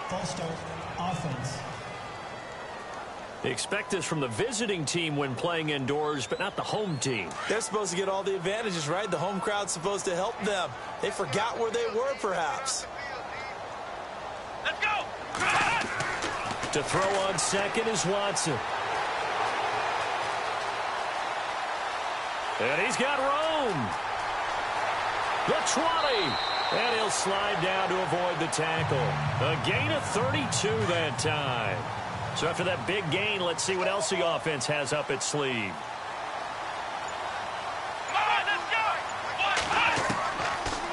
False start, offense. Expect this from the visiting team when playing indoors, but not the home team. They're supposed to get all the advantages, right? The home crowd's supposed to help them. They forgot where they were, perhaps. Let's go. To throw on second is Watson. And he's got room. The 20. And he'll slide down to avoid the tackle. A gain of 32 that time. So after that big gain, let's see what else the offense has up its sleeve.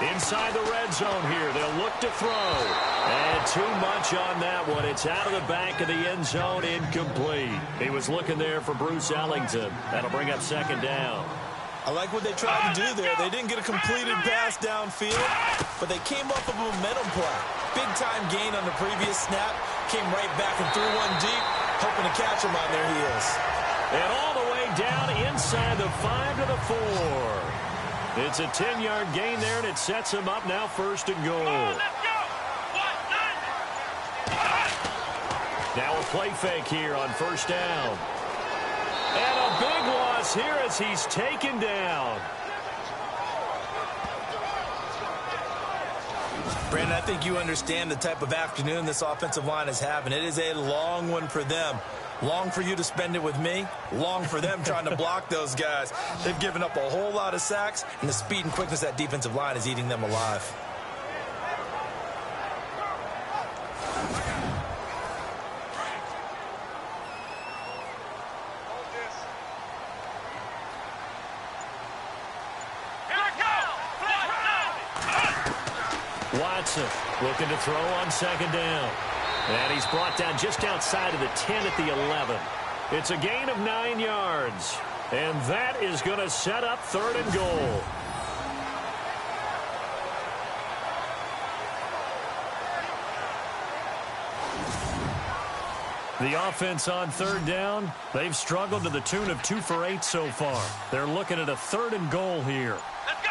Inside the red zone here, they'll look to throw. And too much on that one. It's out of the back of the end zone, incomplete. He was looking there for Bruce Ellington. That'll bring up second down. I like what they tried to do there. They didn't get a completed pass downfield, but they came up with a momentum play. Big-time gain on the previous snap. Came right back and threw one deep, hoping to catch them on their heels. And all the way down inside the 5 to the 4. It's a 10-yard gain there, and it sets them up now first and goal. Now a play fake here on first down. And a big loss here as he's taken down. Brandon, I think you understand the type of afternoon this offensive line is having. It is a long one for them. Long for you to spend it with me. Long for them trying to block those guys. They've given up a whole lot of sacks, and the speed and quickness of that defensive line is eating them alive. Watson looking to throw on second down. And he's brought down just outside of the 10 at the 11. It's a gain of 9 yards. And that is going to set up third and goal. The offense on third down, they've struggled to the tune of 2 for 8 so far. They're looking at a third and goal here. Let's go.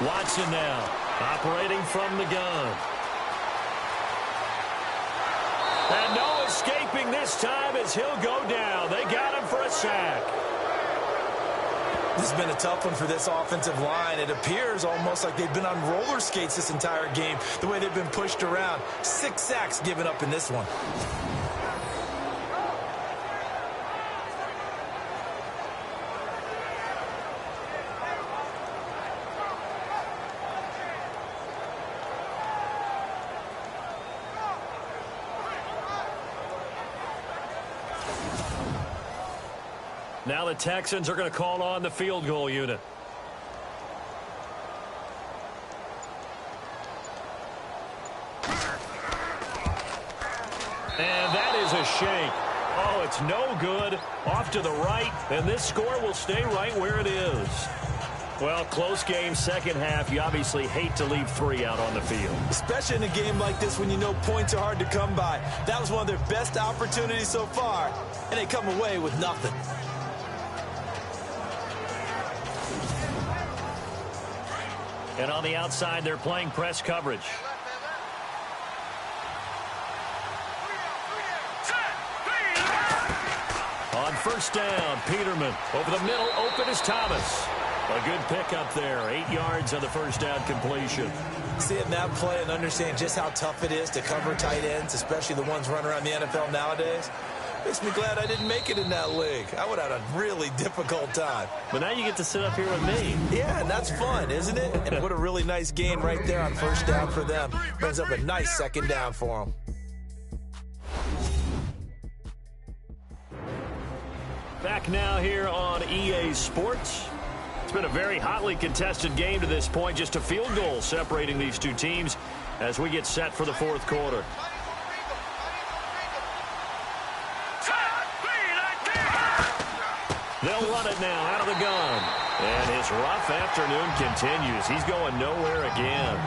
Watson now, operating from the gun. And no escaping this time as he'll go down. They got him for a sack. This has been a tough one for this offensive line. It appears almost like they've been on roller skates this entire game, the way they've been pushed around. 6 sacks given up in this one. Now the Texans are going to call on the field goal unit. And that is a shake. Oh, it's no good. Off to the right, and this score will stay right where it is. Well, close game, second half. You obviously hate to leave 3 out on the field. Especially in a game like this when you know points are hard to come by. That was one of their best opportunities so far, and they come away with nothing. And on the outside, they're playing press coverage. On first down, Peterman over the middle, open is Thomas. A good pickup there, 8 yards on the first down completion. Seeing that play and understand just how tough it is to cover tight ends, especially the ones running around the NFL nowadays, makes me glad I didn't make it in that league. I would have had a really difficult time. But now you get to sit up here with me. Yeah, and that's fun, isn't it? And what a really nice gain right there on first down for them. Brings up a nice second down for them. Back now here on EA Sports. It's been a very hotly contested game to this point. Just a field goal separating these two teams as we get set for the fourth quarter. They'll run it now out of the gun. And his rough afternoon continues. He's going nowhere again.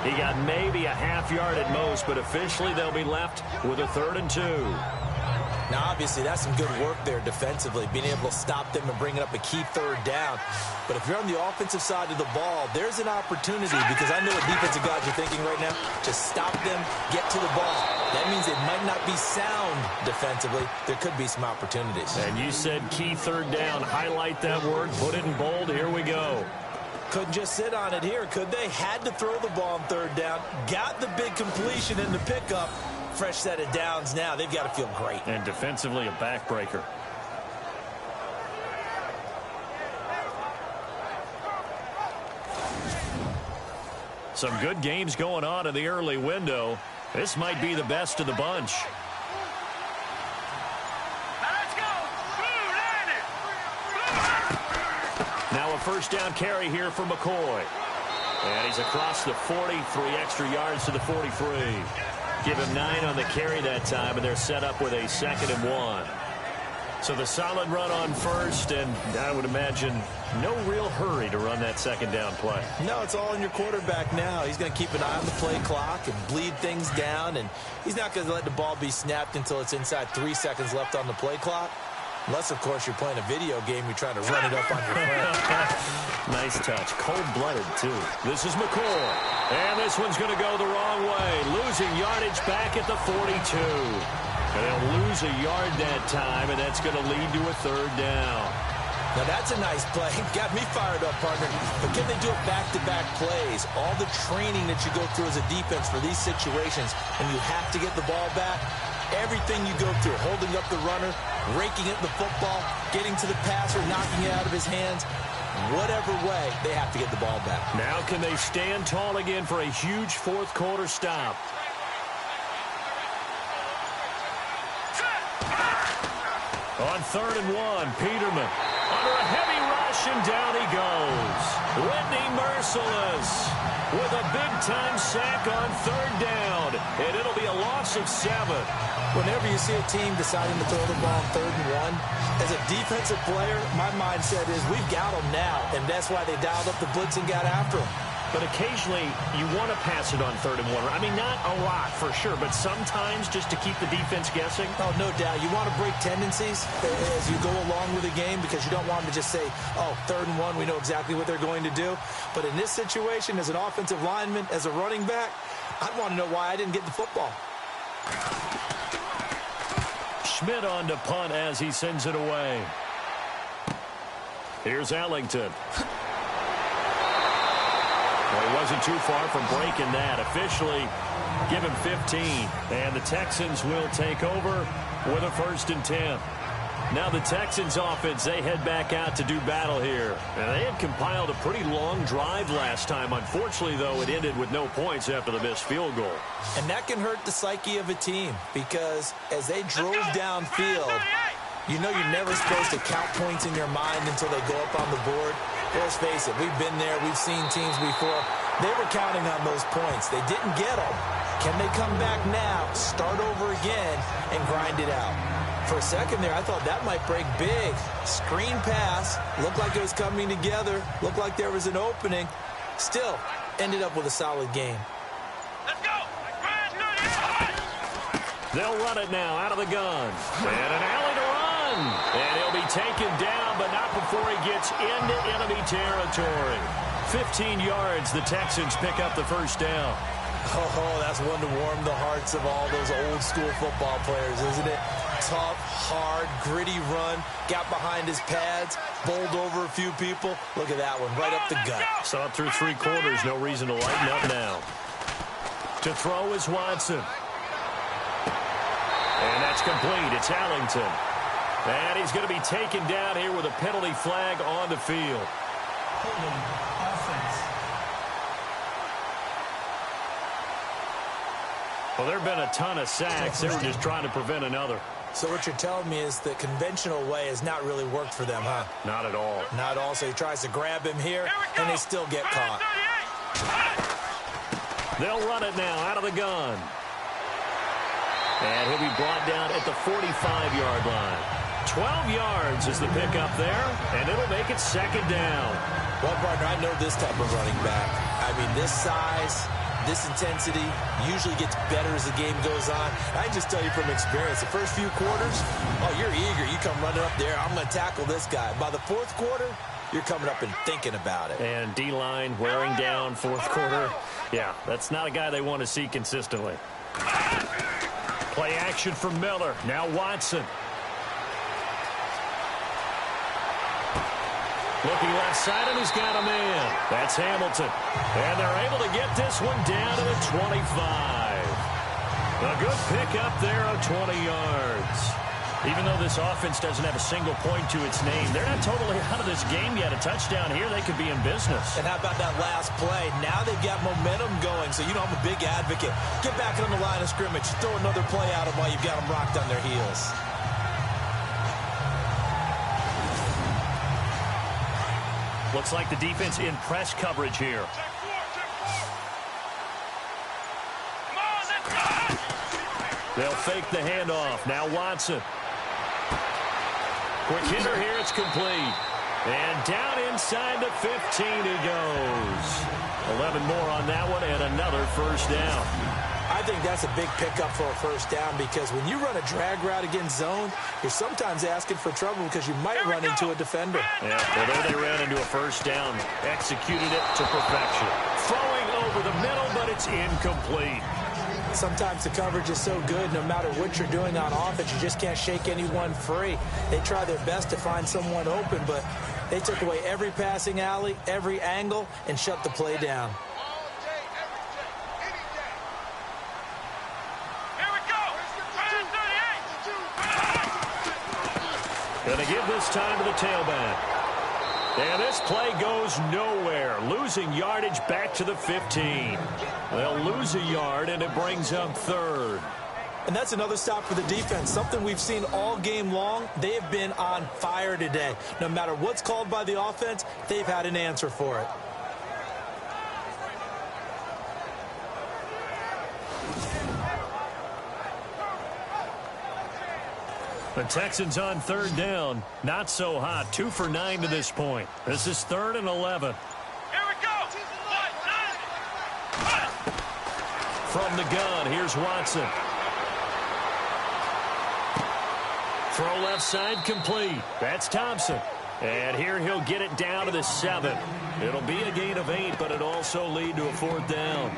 He got maybe a half yard at most, but officially they'll be left with a 3rd and 2. Now, obviously, that's some good work there defensively, being able to stop them and bringing up a key third down. But if you're on the offensive side of the ball, there's an opportunity, because I know what defensive guys are thinking right now. Just stop them, get to the ball. That means it might not be sound defensively. There could be some opportunities. And you said key third down. Highlight that word, put it in bold. Here we go. Couldn't just sit on it here, could they? Had to throw the ball on third down. Got the big completion in the pickup. Fresh set of downs now. They've got to feel great. And defensively, a backbreaker. Some good games going on in the early window. This might be the best of the bunch. Now a first down carry here for McCoy. And he's across the 40, 3 extra yards to the 43. Give him 9 on the carry that time, and they're set up with a 2nd and 1. So the solid run on first, and I would imagine no real hurry to run that 2nd down play. No, it's all on your quarterback now. He's going to keep an eye on the play clock and bleed things down, and he's not going to let the ball be snapped until it's inside 3 seconds left on the play clock. Unless, of course, you're playing a video game, you're trying to run it up on your friend. Nice touch. Cold-blooded, too. This is McCoy. And this one's going to go the wrong way. Losing yardage back at the 42. And they'll lose a yard that time, and that's going to lead to a 3rd down. Now, that's a nice play. Got me fired up, partner. But can they do it back-to-back plays? All the training that you go through as a defense for these situations, and you have to get the ball back. Everything you go through, holding up the runner, raking at the football, getting to the passer, knocking it out of his hands. Whatever way, they have to get the ball back. Now can they stand tall again for a huge 4th quarter stop? On 3rd and 1, Peterman under a heavy rush, and down he goes. Whitney Merciless with a big-time sack on 3rd down, and it'll be a loss of 7. Whenever you see a team deciding to throw the ball on 3rd and 1, as a defensive player, my mindset is we've got them now, and that's why they dialed up the blitz and got after them. But occasionally, you want to pass it on 3rd and 1. I mean, not a lot for sure, but sometimes just to keep the defense guessing. Oh, no doubt. You want to break tendencies as you go along with the game, because you don't want them to just say, oh, 3rd and 1, we know exactly what they're going to do. But in this situation, as an offensive lineman, as a running back, I'd want to know why I didn't get the football. Schmidt on to punt as he sends it away. Here's Ellington. Well, he wasn't too far from breaking that. Officially, give him 15. And the Texans will take over with a 1st and 10. Now the Texans offense, they head back out to do battle here. And they had compiled a pretty long drive last time. Unfortunately, though, it ended with no points after the missed field goal. And that can hurt the psyche of a team, because as they drove downfield, you know you're never supposed to count points in your mind until they go up on the board. Let's face it, we've been there, we've seen teams before. They were counting on those points. They didn't get them. Can they come back now, start over again, and grind it out? For a second there, I thought that might break big. Screen pass, looked like it was coming together, looked like there was an opening. Still, ended up with a solid game. Let's go! They'll run it now out of the gun. And an alley to run. And he'll be taken down, but not before he gets into enemy territory. 15 yards, the Texans pick up the 1st down. Oh, that's one to warm the hearts of all those old-school football players, isn't it? Tough, hard, gritty run. Got behind his pads, bowled over a few people. Look at that one, right up the gut. Saw it through 3 quarters. No reason to lighten up now. To throw is Watson. And that's complete. It's Ellington. And he's going to be taken down here with a penalty flag on the field. Holding offense. Well, there have been a ton of sacks. They were just trying to prevent another. So what you're telling me is the conventional way has not really worked for them, huh? Not at all. Not all. So he tries to grab him here, and they still get caught. They'll run it now out of the gun. And he'll be brought down at the 45-yard line. 12 yards is the pickup there, and it'll make it 2nd down. Well, partner, I know this type of running back. I mean, this size, this intensity usually gets better as the game goes on. I can just tell you from experience, the first few quarters, oh, you're eager. You come running up there, I'm going to tackle this guy. By the fourth quarter, you're coming up and thinking about it. And D-line wearing down fourth quarter. Yeah, that's not a guy they want to see consistently. Play action for Miller. Now Watson. Looking left side, and he's got a man. That's Hamilton. And they're able to get this one down to the 25. A good pickup there of 20 yards. Even though this offense doesn't have a single point to its name, they're not totally out of this game yet. A touchdown here, they could be in business. And how about that last play? Now they've got momentum going, so you know I'm a big advocate. Get back on the line of scrimmage. Throw another play at them while you've got them rocked on their heels. Looks like the defense in press coverage here. They'll fake the handoff. Now Watson. Quick hitter here. It's complete. And down inside the 15 he goes. 11 more on that one and another first down. I think that's a big pickup for a first down because when you run a drag route against zone, you're sometimes asking for trouble because you might run into a defender. Yeah, well, there they ran into a first down. Executed it to perfection. Throwing over the middle, but it's incomplete. Sometimes the coverage is so good, no matter what you're doing on offense, you just can't shake anyone free. They try their best to find someone open, but they took away every passing alley, every angle, and shut the play down. Gonna give this time to the tailback. And this play goes nowhere. Losing yardage back to the 15. They'll lose a yard, and it brings up third. And that's another stop for the defense. Something we've seen all game long. They have been on fire today. No matter what's called by the offense, they've had an answer for it. The Texans on third down. Not so hot. 2 for 9 to this point. This is 3rd and 11. Here we go. From the gun, here's Watson. Throw left side complete. That's Thompson. And here he'll get it down to the 7. It'll be a gain of 8, but it'll also lead to a 4th down.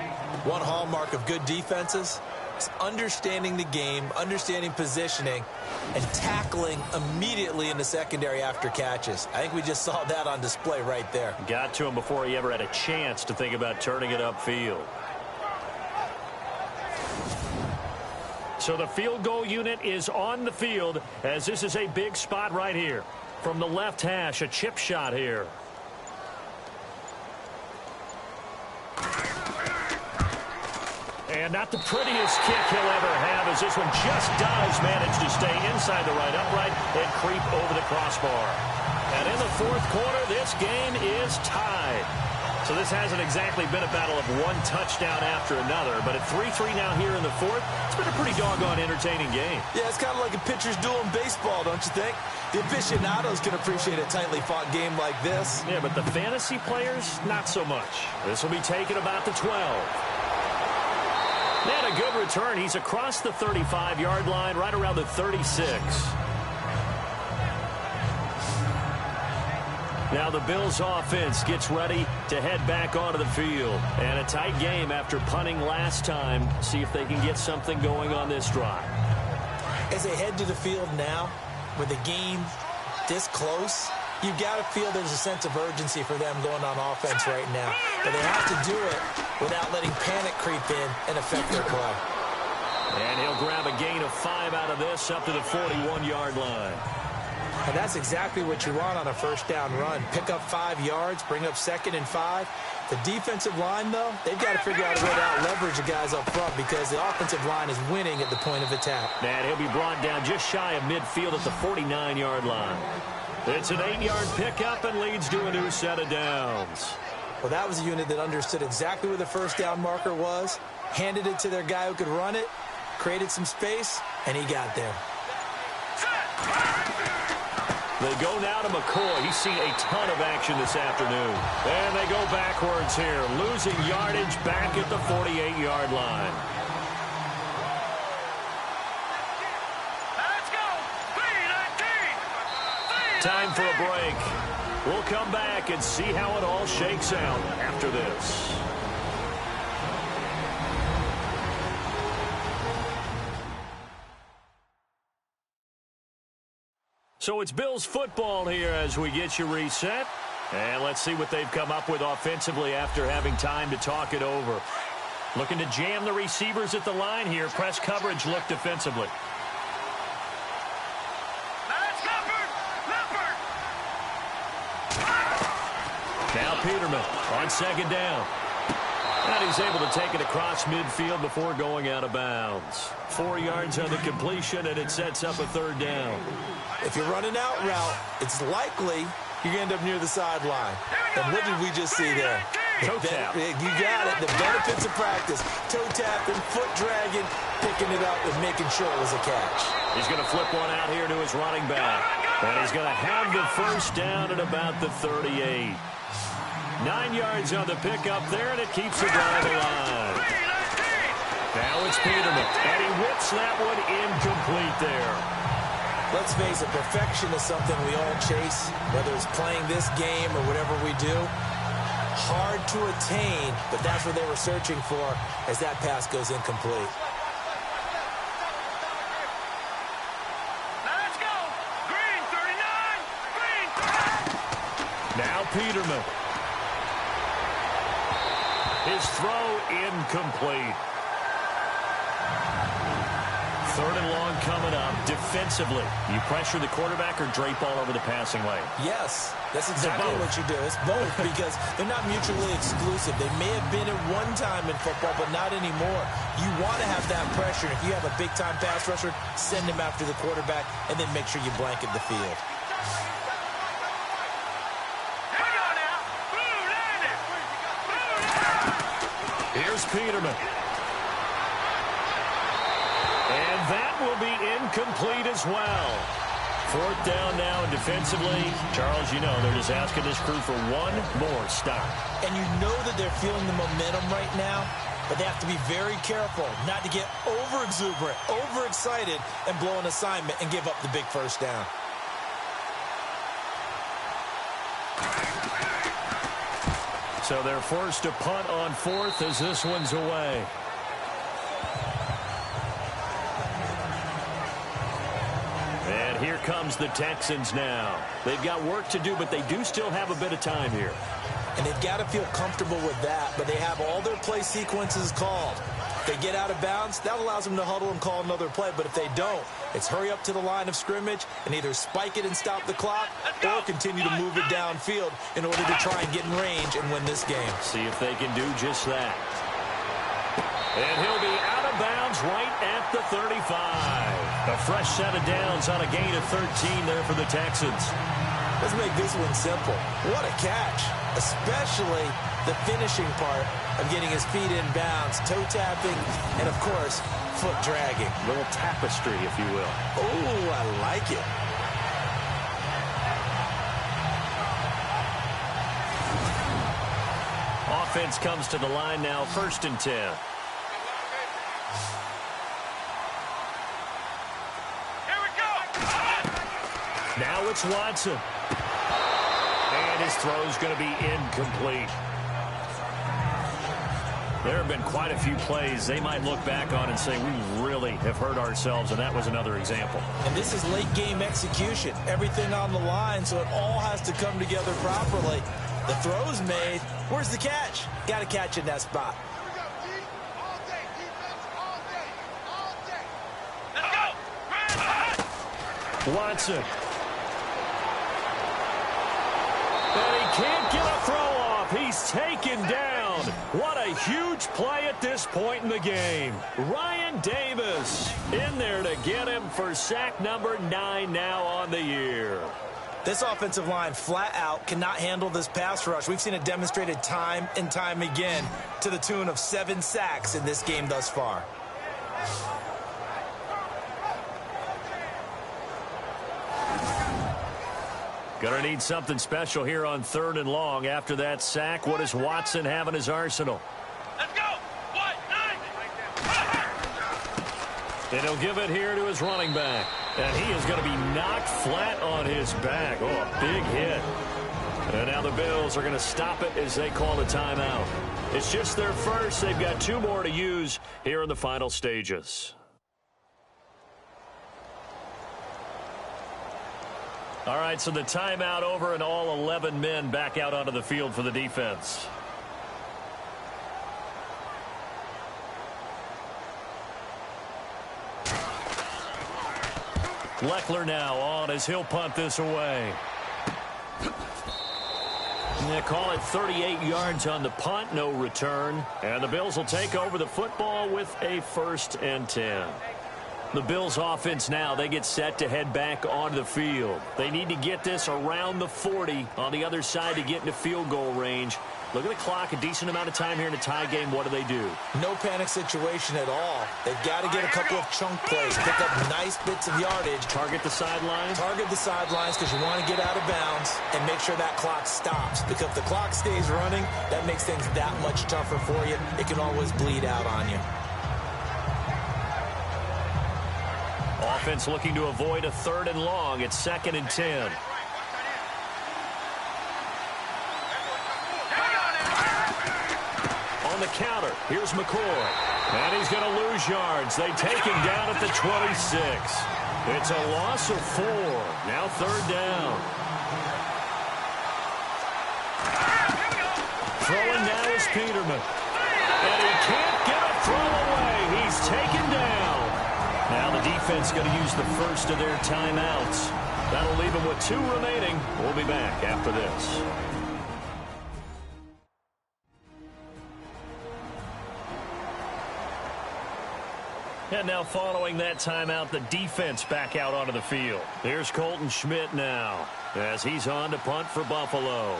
One hallmark of good defenses is understanding the game, understanding positioning, and tackling immediately in the secondary after catches. I think we just saw that on display right there. Got to him before he ever had a chance to think about turning it upfield. So the field goal unit is on the field as this is a big spot right here. From the left hash, a chip shot here. And not the prettiest kick he'll ever have as this one just does manage to stay inside the right upright and creep over the crossbar. And in the 4th quarter, this game is tied. So this hasn't exactly been a battle of one touchdown after another, but at 3-3 now here in the 4th, it's been a pretty doggone entertaining game. Yeah, it's kind of like a pitcher's duel in baseball, don't you think? The aficionados can appreciate a tightly fought game like this. Yeah, but the fantasy players, not so much. This will be taken about the 12. And a good return. He's across the 35-yard line, right around the 36. Now the Bills offense gets ready to head back onto the field. And a tight game after punting last time. See if they can get something going on this drive. As they head to the field now, with the game this close, you've got to feel there's a sense of urgency for them going on offense right now. But they have to do it without letting panic creep in and affect their play. And he'll grab a gain of 5 out of this up to the 41-yard line. And that's exactly what you want on a first down run. Pick up 5 yards, bring up 2nd and 5. The defensive line, though, they've got to figure out a way to out-leverage the guys up front because the offensive line is winning at the point of attack. And he'll be brought down just shy of midfield at the 49-yard line. It's an 8-yard pickup and leads to a new set of downs. Well, that was a unit that understood exactly where the first down marker was, handed it to their guy who could run it, created some space, and he got there. They go now to McCoy. He's seen a ton of action this afternoon. And they go backwards here, losing yardage back at the 48-yard line. Let's go. 3-19. Time for a break. We'll come back and see how it all shakes out after this. So it's Bills football here as we get you reset. And let's see what they've come up with offensively after having time to talk it over. Looking to jam the receivers at the line here. Press coverage look defensively. Now Peterman on second down. And he's able to take it across midfield before going out of bounds. 4 yards on the completion, and it sets up a third down. If you're running out route, it's likely you're going to end up near the sideline. And what did we just see there? Toe tap. You got it. The benefits of practice. Toe tapping, foot dragging, picking it up, and making sure it was a catch. He's going to flip one out here to his running back. And he's going to have the first down at about the 38. 9 yards on the pickup there, and it keeps the drive alive. Now it's Peterman, and he whips that one incomplete there. Let's face it, perfection is something we all chase, whether it's playing this game or whatever we do. Hard to attain, but that's what they were searching for as that pass goes incomplete. Let's go. Green 39. Green 39. Now Peterman. His throw incomplete. Third and long coming up. Defensively, you pressure the quarterback or drape all over the passing lane? Yes, that's exactly what you do. It's both because they're not mutually exclusive. They may have been at one time in football, but not anymore. You want to have that pressure. If you have a big-time pass rusher, send him after the quarterback, and then make sure you blanket the field. Here's Peterman. And that will be incomplete as well. Fourth down now, and defensively, Charles, you know, they're just asking this crew for one more stop. And you know that they're feeling the momentum right now, but they have to be very careful not to get over-exuberant, overexcited, and blow an assignment and give up the big first down. So they're forced to punt on fourth as this one's away. And here comes the Texans now. They've got work to do, but they do still have a bit of time here. And they've got to feel comfortable with that, but they have all their play sequences called. If they get out of bounds, that allows them to huddle and call another play. But if they don't, it's hurry up to the line of scrimmage and either spike it and stop the clock or continue to move it downfield in order to try and get in range and win this game. See if they can do just that. And he'll be out of bounds right at the 35. A fresh set of downs on a gain of 13 there for the Texans. Let's make this one simple. What a catch, especially the finishing part of getting his feet in bounds, toe tapping, and, of course, foot dragging. Little tapestry, if you will. Oh, I like it. Offense comes to the line now, 1st and 10. Here we go. Now it's Watson. And his throw's going to be incomplete. There have been quite a few plays they might look back on and say, we really have hurt ourselves, and that was another example. And this is late game execution. Everything on the line, so it all has to come together properly. The throw's made. Where's the catch? Got to catch in that spot. Watson. And he can't get a throw off. He's taken down. What a huge play at this point in the game. Ryan Davis in there to get him for sack number 9 now on the year. This offensive line flat out cannot handle this pass rush. We've seen it demonstrated time and time again to the tune of 7 sacks in this game thus far. Going to need something special here on 3rd and long. After that sack, what does Watson have in his arsenal? Let's go. 1-9. And he'll give it here to his running back. And he is going to be knocked flat on his back. Oh, a big hit. And now the Bills are going to stop it as they call a timeout. It's just their first. They've got 2 more to use here in the final stages. All right, so the timeout over and all 11 men back out onto the field for the defense. Leckler now on as he'll punt this away. They call it 38 yards on the punt, no return. And the Bills will take over the football with a 1st and 10. The Bills offense now, they get set to head back onto the field. They need to get this around the 40 on the other side to get into field goal range. Look at the clock, a decent amount of time here in a tie game. What do? No panic situation at all. They've got to get a couple of chunk plays, pick up nice bits of yardage. Target the sidelines? Target the sidelines because you want to get out of bounds and make sure that clock stops. Because if the clock stays running, that makes things that much tougher for you. It can always bleed out on you. Offense looking to avoid a 3rd and long. It's 2nd and 10. On the counter, here's McCoy. And he's going to lose yards. They take him down at the 26. It's a loss of 4. Now 3rd down. Throwing now is Peterman. And he can't get a throw away. He's taken down. Now the defense going to use the first of their timeouts. That'll leave them with 2 remaining. We'll be back after this. And now following that timeout, the defense back out onto the field. Here's Colton Schmidt now as he's on to punt for Buffalo.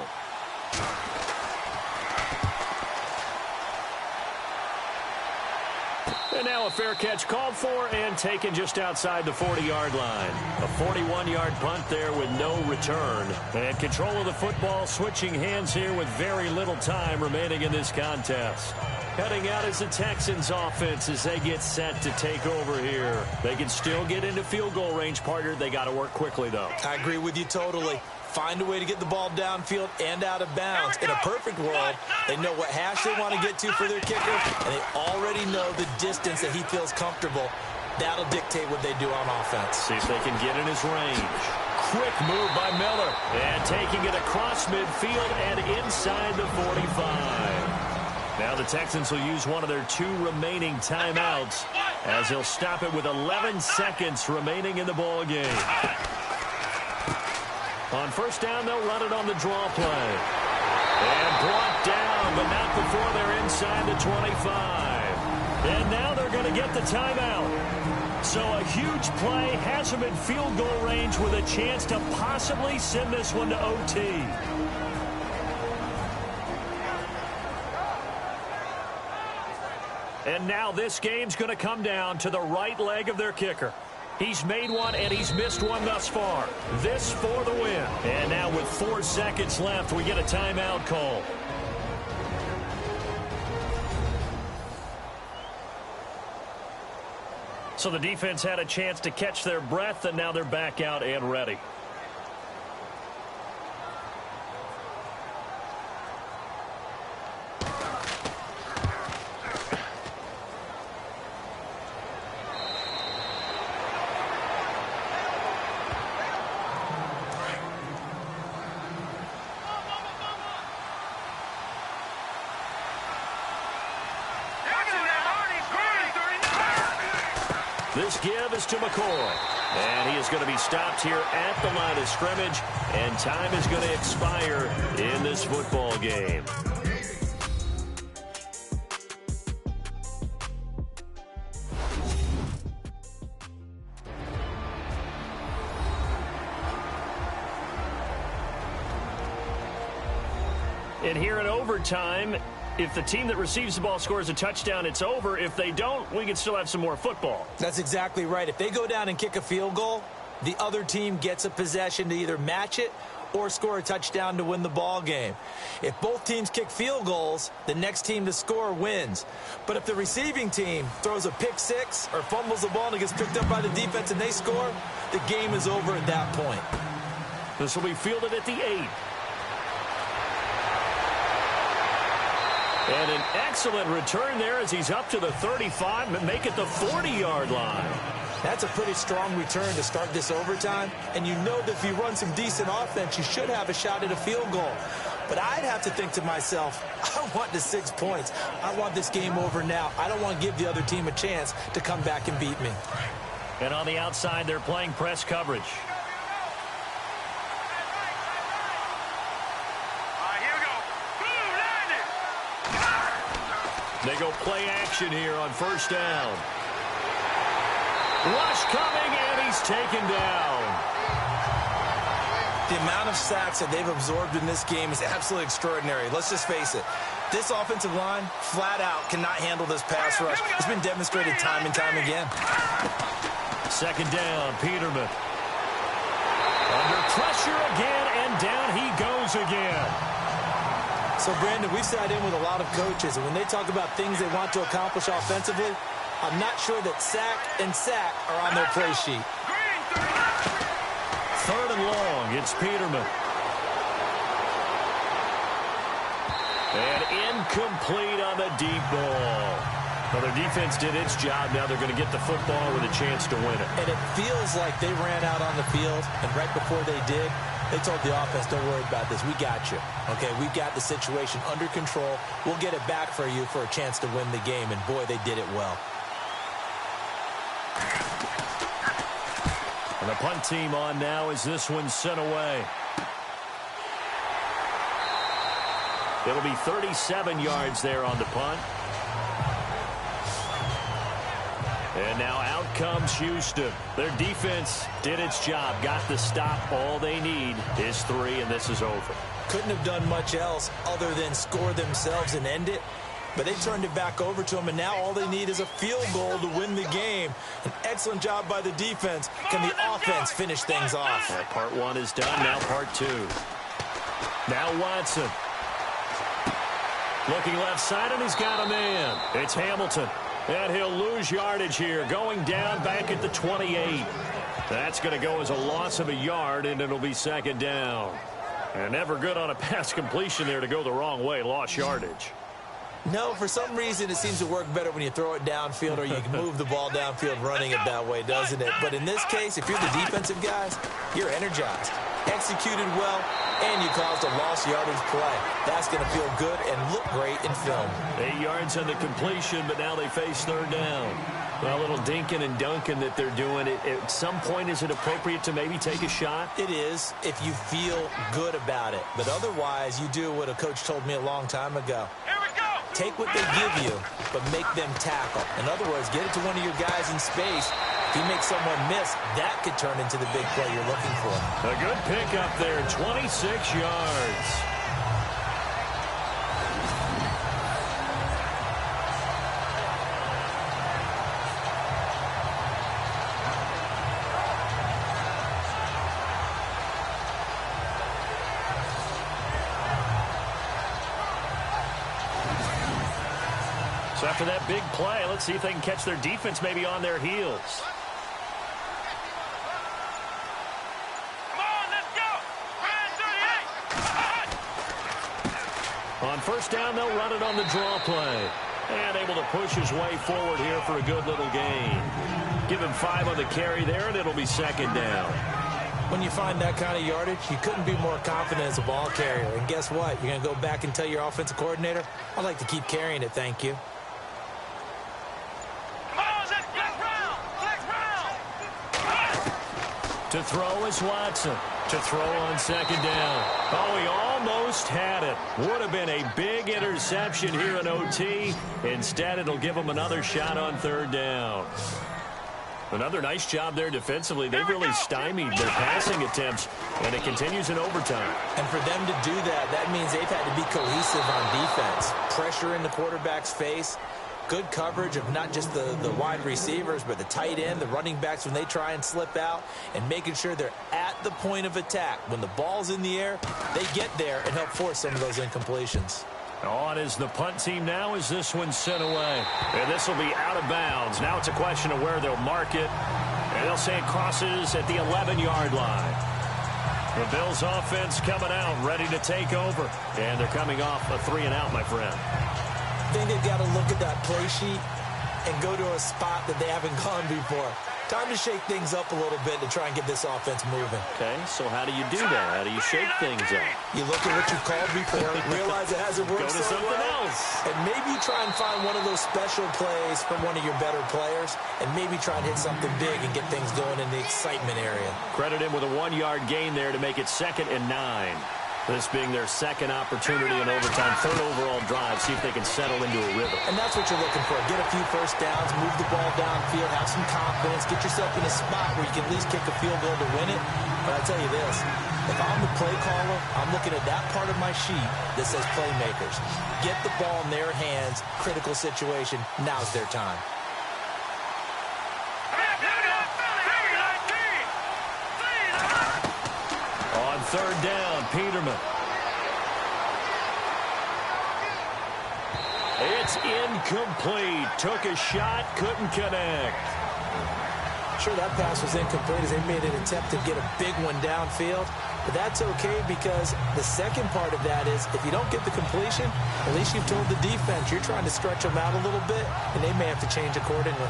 And now a fair catch called for and taken just outside the 40-yard line. A 41-yard punt there with no return. And control of the football switching hands here with very little time remaining in this contest. Heading out is the Texans offense as they get set to take over here. They can still get into field goal range, partner. They got to work quickly, though. I agree with you totally. Find a way to get the ball downfield and out of bounds. In a perfect world, they know what hash they want to get to for their kicker, and they already know the distance that he feels comfortable. That'll dictate what they do on offense. See if they can get in his range. Quick move by Miller. And taking it across midfield and inside the 45. Now the Texans will use one of their 2 remaining timeouts as they'll stop it with 11 seconds remaining in the ball game. On 1st down, they'll run it on the draw play. And brought down, but not before they're inside the 25. And now they're going to get the timeout. So a huge play has them in field goal range with a chance to possibly send this one to OT. And now this game's going to come down to the right leg of their kicker. He's made one, and he's missed one thus far. This for the win. And now with 4 seconds left, we get a timeout call. So the defense had a chance to catch their breath, and now they're back out and ready. This give is to McCoy. And he is going to be stopped here at the line of scrimmage. And time is going to expire in this football game. And here in overtime, if the team that receives the ball scores a touchdown, it's over. If they don't, we can still have some more football. That's exactly right. If they go down and kick a field goal, the other team gets a possession to either match it or score a touchdown to win the ball game. If both teams kick field goals, the next team to score wins. But if the receiving team throws a pick six or fumbles the ball and it gets picked up by the defense and they score, the game is over at that point. This will be fielded at the 8. And an excellent return there as he's up to the 35 and make it the 40-yard line. That's a pretty strong return to start this overtime. And you know that if you run some decent offense, you should have a shot at a field goal. But I'd have to think to myself, I want the 6 points. I want this game over now. I don't want to give the other team a chance to come back and beat me. And on the outside, they're playing press coverage. They go play action here on first down. Rush coming, and he's taken down. The amount of sacks that they've absorbed in this game is absolutely extraordinary. Let's just face it. This offensive line, flat out, cannot handle this pass rush. It's been demonstrated time and time again. Second down, Peterman. Under pressure again, and down he goes again. So, Brandon, we've sat in with a lot of coaches, and when they talk about things they want to accomplish offensively, I'm not sure that sack and sack are on their play sheet. Third and long, it's Peterman. And incomplete on the deep ball. Well, their defense did its job. Now they're going to get the football with a chance to win it. And it feels like they ran out on the field, and right before they did, they told the offense, don't worry about this. We got you. Okay, we've got the situation under control. We'll get it back for you for a chance to win the game. And, boy, they did it well. And the punt team on now as this one's sent away. It'll be 37 yards there on the punt. And now out comes Houston. Their defense did its job, got the stop. All they need is 3, and this is over. Couldn't have done much else other than score themselves and end it. But they turned it back over to them, and now all they need is a field goal to win the game. An excellent job by the defense. Can the offense finish things off? Well, part 1 is done, now part 2. Now Watson. Looking left side, and he's got a man. It's Hamilton. And he'll lose yardage here, going down back at the 28. That's going to go as a loss of a yard, and it'll be second down. And never good on a pass completion there to go the wrong way. Lost yardage. No, for some reason it seems to work better when you throw it downfield or you can move the ball downfield running it that way, doesn't it? But in this case, if you're the defensive guys, you're energized, executed well, and you caused a lost yardage play. That's going to feel good and look great in film. 8 yards on the completion, but now they face third down. Well, a little dinking and dunking that they're doing. At some point, is it appropriate to maybe take a shot? It is if you feel good about it. But otherwise, you do what a coach told me a long time ago. Take what they give you, but make them tackle. In other words, get it to one of your guys in space. If you make someone miss, that could turn into the big play you're looking for. A good pickup there, 26 yards. So after that big play, let's see if they can catch their defense maybe on their heels. On first down, they'll run it on the draw play. And able to push his way forward here for a good little gain. Give him 5 on the carry there, and it'll be second down. When you find that kind of yardage, you couldn't be more confident as a ball carrier. And guess what? You're going to go back and tell your offensive coordinator, I'd like to keep carrying it, thank you. To throw is Watson. To throw on second down. Oh, he almost had it. Would have been a big interception here in OT. Instead, it'll give him another shot on third down. Another nice job there defensively. They've really stymied their passing attempts, and it continues in overtime. And for them to do that, that means they've had to be cohesive on defense. Pressure in the quarterback's face. Good coverage of not just the wide receivers, but the tight end, the running backs when they try and slip out, and making sure they're at the point of attack. When the ball's in the air, they get there and help force some of those incompletions. On is the punt team now as this one's sent away. And this will be out of bounds. Now it's a question of where they'll mark it. And they'll say it crosses at the 11-yard line. The Bills offense coming out, ready to take over. And they're coming off a 3-and-out, my friend. I think they've got to look at that play sheet and go to a spot that they haven't gone before. Time to shake things up a little bit to try and get this offense moving. Okay, so how do you do that? How do you shake things up? You look at what you've called before, realize it hasn't worked Go to so something well, else. and maybe try and find one of those special plays from one of your better players, and maybe try and hit something big and get things going in the excitement area. Credit him with a 1-yard gain there to make it 2nd and 9. This being their second opportunity in overtime, 3rd overall drive, see if they can settle into a rhythm. And that's what you're looking for. Get a few first downs, move the ball downfield, have some confidence, get yourself in a spot where you can at least kick a field goal to win it. But I'll tell you this, if I'm the play caller, I'm looking at that part of my sheet that says playmakers. Get the ball in their hands, critical situation, now's their time. On 3rd down, Peterman. It's incomplete. Took a shot, couldn't connect. Sure, that pass was incomplete as they made an attempt to get a big one downfield. But that's okay because the second part of that is if you don't get the completion, at least you've told the defense you're trying to stretch them out a little bit, and they may have to change accordingly.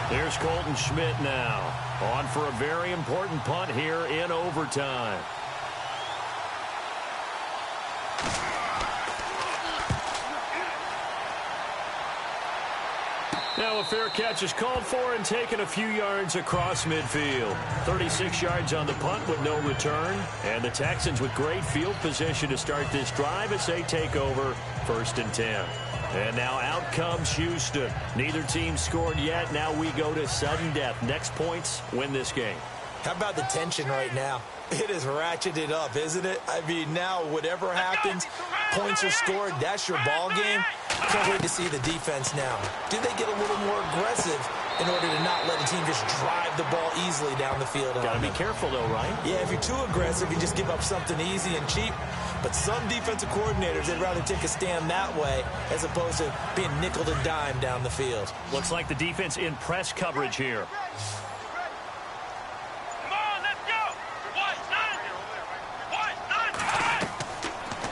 Here's Colton Schmidt now. On for a very important punt here in overtime. Now a fair catch is called for and taken a few yards across midfield. 36 yards on the punt with no return. And the Texans with great field position to start this drive as they take over 1st and 10. And now out comes Houston. Neither team scored yet. Now we go to sudden death. Next points win this game. How about the tension right now? It is ratcheted up, isn't it? I mean, now whatever happens, points are scored, that's your ball game. Can't wait to see the defense now. Do they get a little more aggressive in order to not let the team just drive the ball easily down the field? Got to be careful, though, right? Yeah, if you're too aggressive, you just give up something easy and cheap. But some defensive coordinators, they'd rather take a stand that way as opposed to being nickel and dime down the field. Looks like the defense in press coverage here.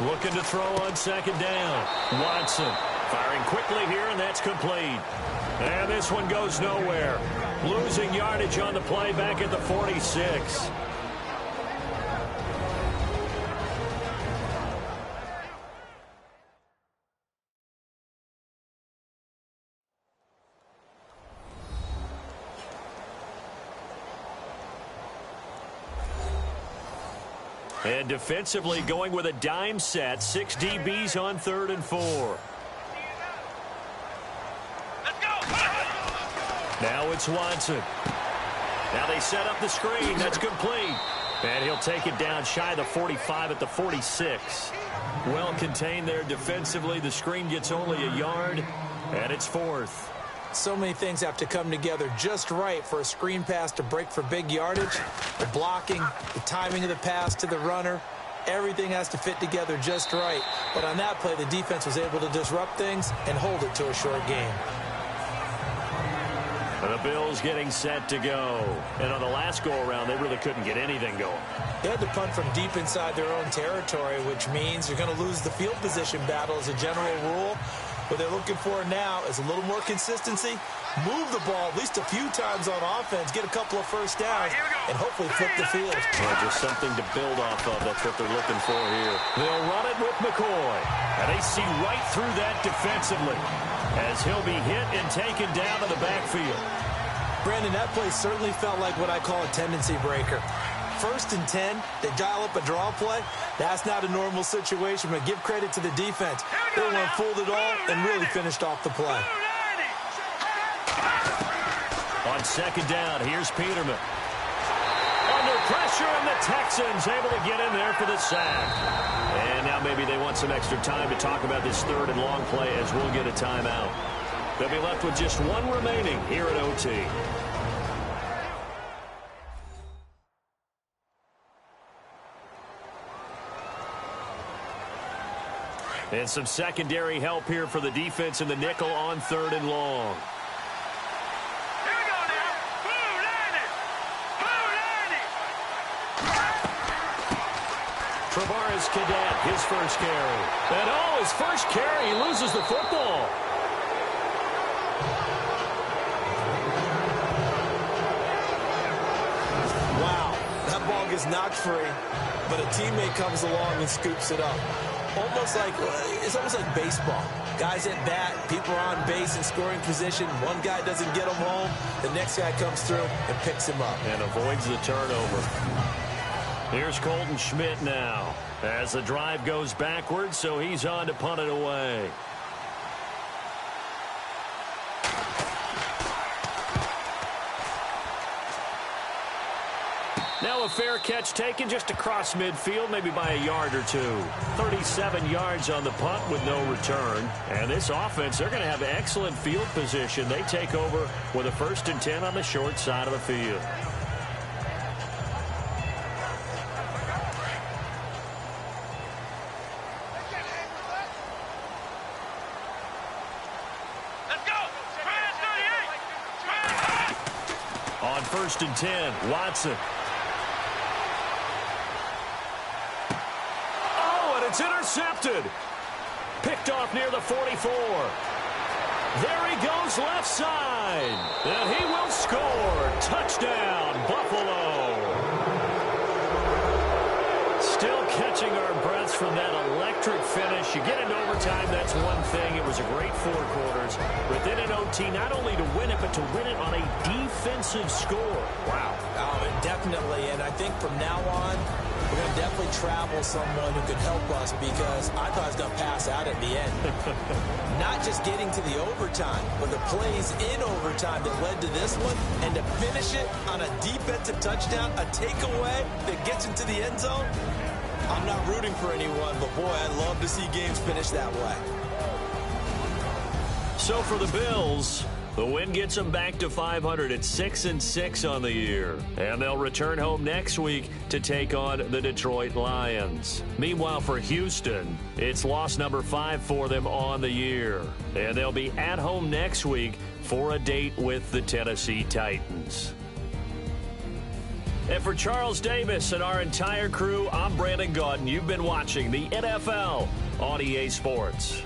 Looking to throw on 2nd down. Watson firing quickly here, and that's complete. And this one goes nowhere. Losing yardage on the play back at the 46. And defensively going with a dime set. 6 DBs on 3rd and 4. Let's go. Now it's Watson. Now they set up the screen. That's complete. And he'll take it down shy of the 45 at the 46. Well contained there defensively. The screen gets only a yard, and it's 4th. So many things have to come together just right for a screen pass to break for big yardage. The blocking, the timing of the pass to the runner, everything has to fit together just right. But on that play, the defense was able to disrupt things and hold it to a short game. The Bills getting set to go. And on the last go-around, they really couldn't get anything going. They had to punt from deep inside their own territory, which means you're going to lose the field position battle as a general rule. What they're looking for now is a little more consistency, move the ball at least a few times on offense, get a couple of first downs, and hopefully flip the field. Well, just something to build off of. That's what they're looking for here. They'll run it with McCoy. And they see right through that defensively as he'll be hit and taken down to the backfield. Brandon, that play certainly felt like what I call a tendency breaker. 1st and 10, they dial up a draw play. That's not a normal situation, but give credit to the defense. They weren't fooled at all and really finished off the play. On 2nd down, here's Peterman. Under Pressure, and the Texans able to get in there for the sack. And now maybe they want some extra time to talk about this third and long play as we'll get a timeout. They'll be left with just one remaining here at OT. And some secondary help here for the defense in the nickel on third and long. Here we go now. Travaris Cadet, his first carry. And his first carry, he loses the football. Wow, that ball gets knocked free, but a teammate comes along and scoops it up. It's almost like baseball. Guys at bat, people are on base in scoring position. One guy doesn't get him home. The next guy comes through and picks him up. And avoids the turnover. Here's Colton Schmidt now. As the drive goes backwards, so he's on to punt it away. Now a fair catch taken just across midfield, maybe by a yard or two. 37 yards on the punt with no return. And this offense, they're going to have excellent field position. They take over with a 1st and 10 on the short side of the field. Let's go. 38. On 1st and 10, Watson. It's intercepted. Picked off near the 44. There he goes left side. And he will score. Touchdown, Buffalo. Still catching our breaths from that electric finish. You get into overtime, that's one thing. It was a great 4 quarters. But then in OT, not only to win it, but to win it on a defensive score. Wow. Oh, definitely. And I think from now on, we're going to definitely travel someone who could help us, because I thought I was going to pass out at the end. Not just getting to the overtime, but the plays in overtime that led to this one, and to finish it on a defensive touchdown, a takeaway that gets into the end zone. I'm not rooting for anyone, but boy, I'd love to see games finish that way. So for the Bills, the win gets them back to 500 at 6-6 on the year. And they'll return home next week to take on the Detroit Lions. Meanwhile, for Houston, it's loss number 5 for them on the year. And they'll be at home next week for a date with the Tennessee Titans. And for Charles Davis and our entire crew, I'm Brandon Gaudin. You've been watching the NFL on EA Sports.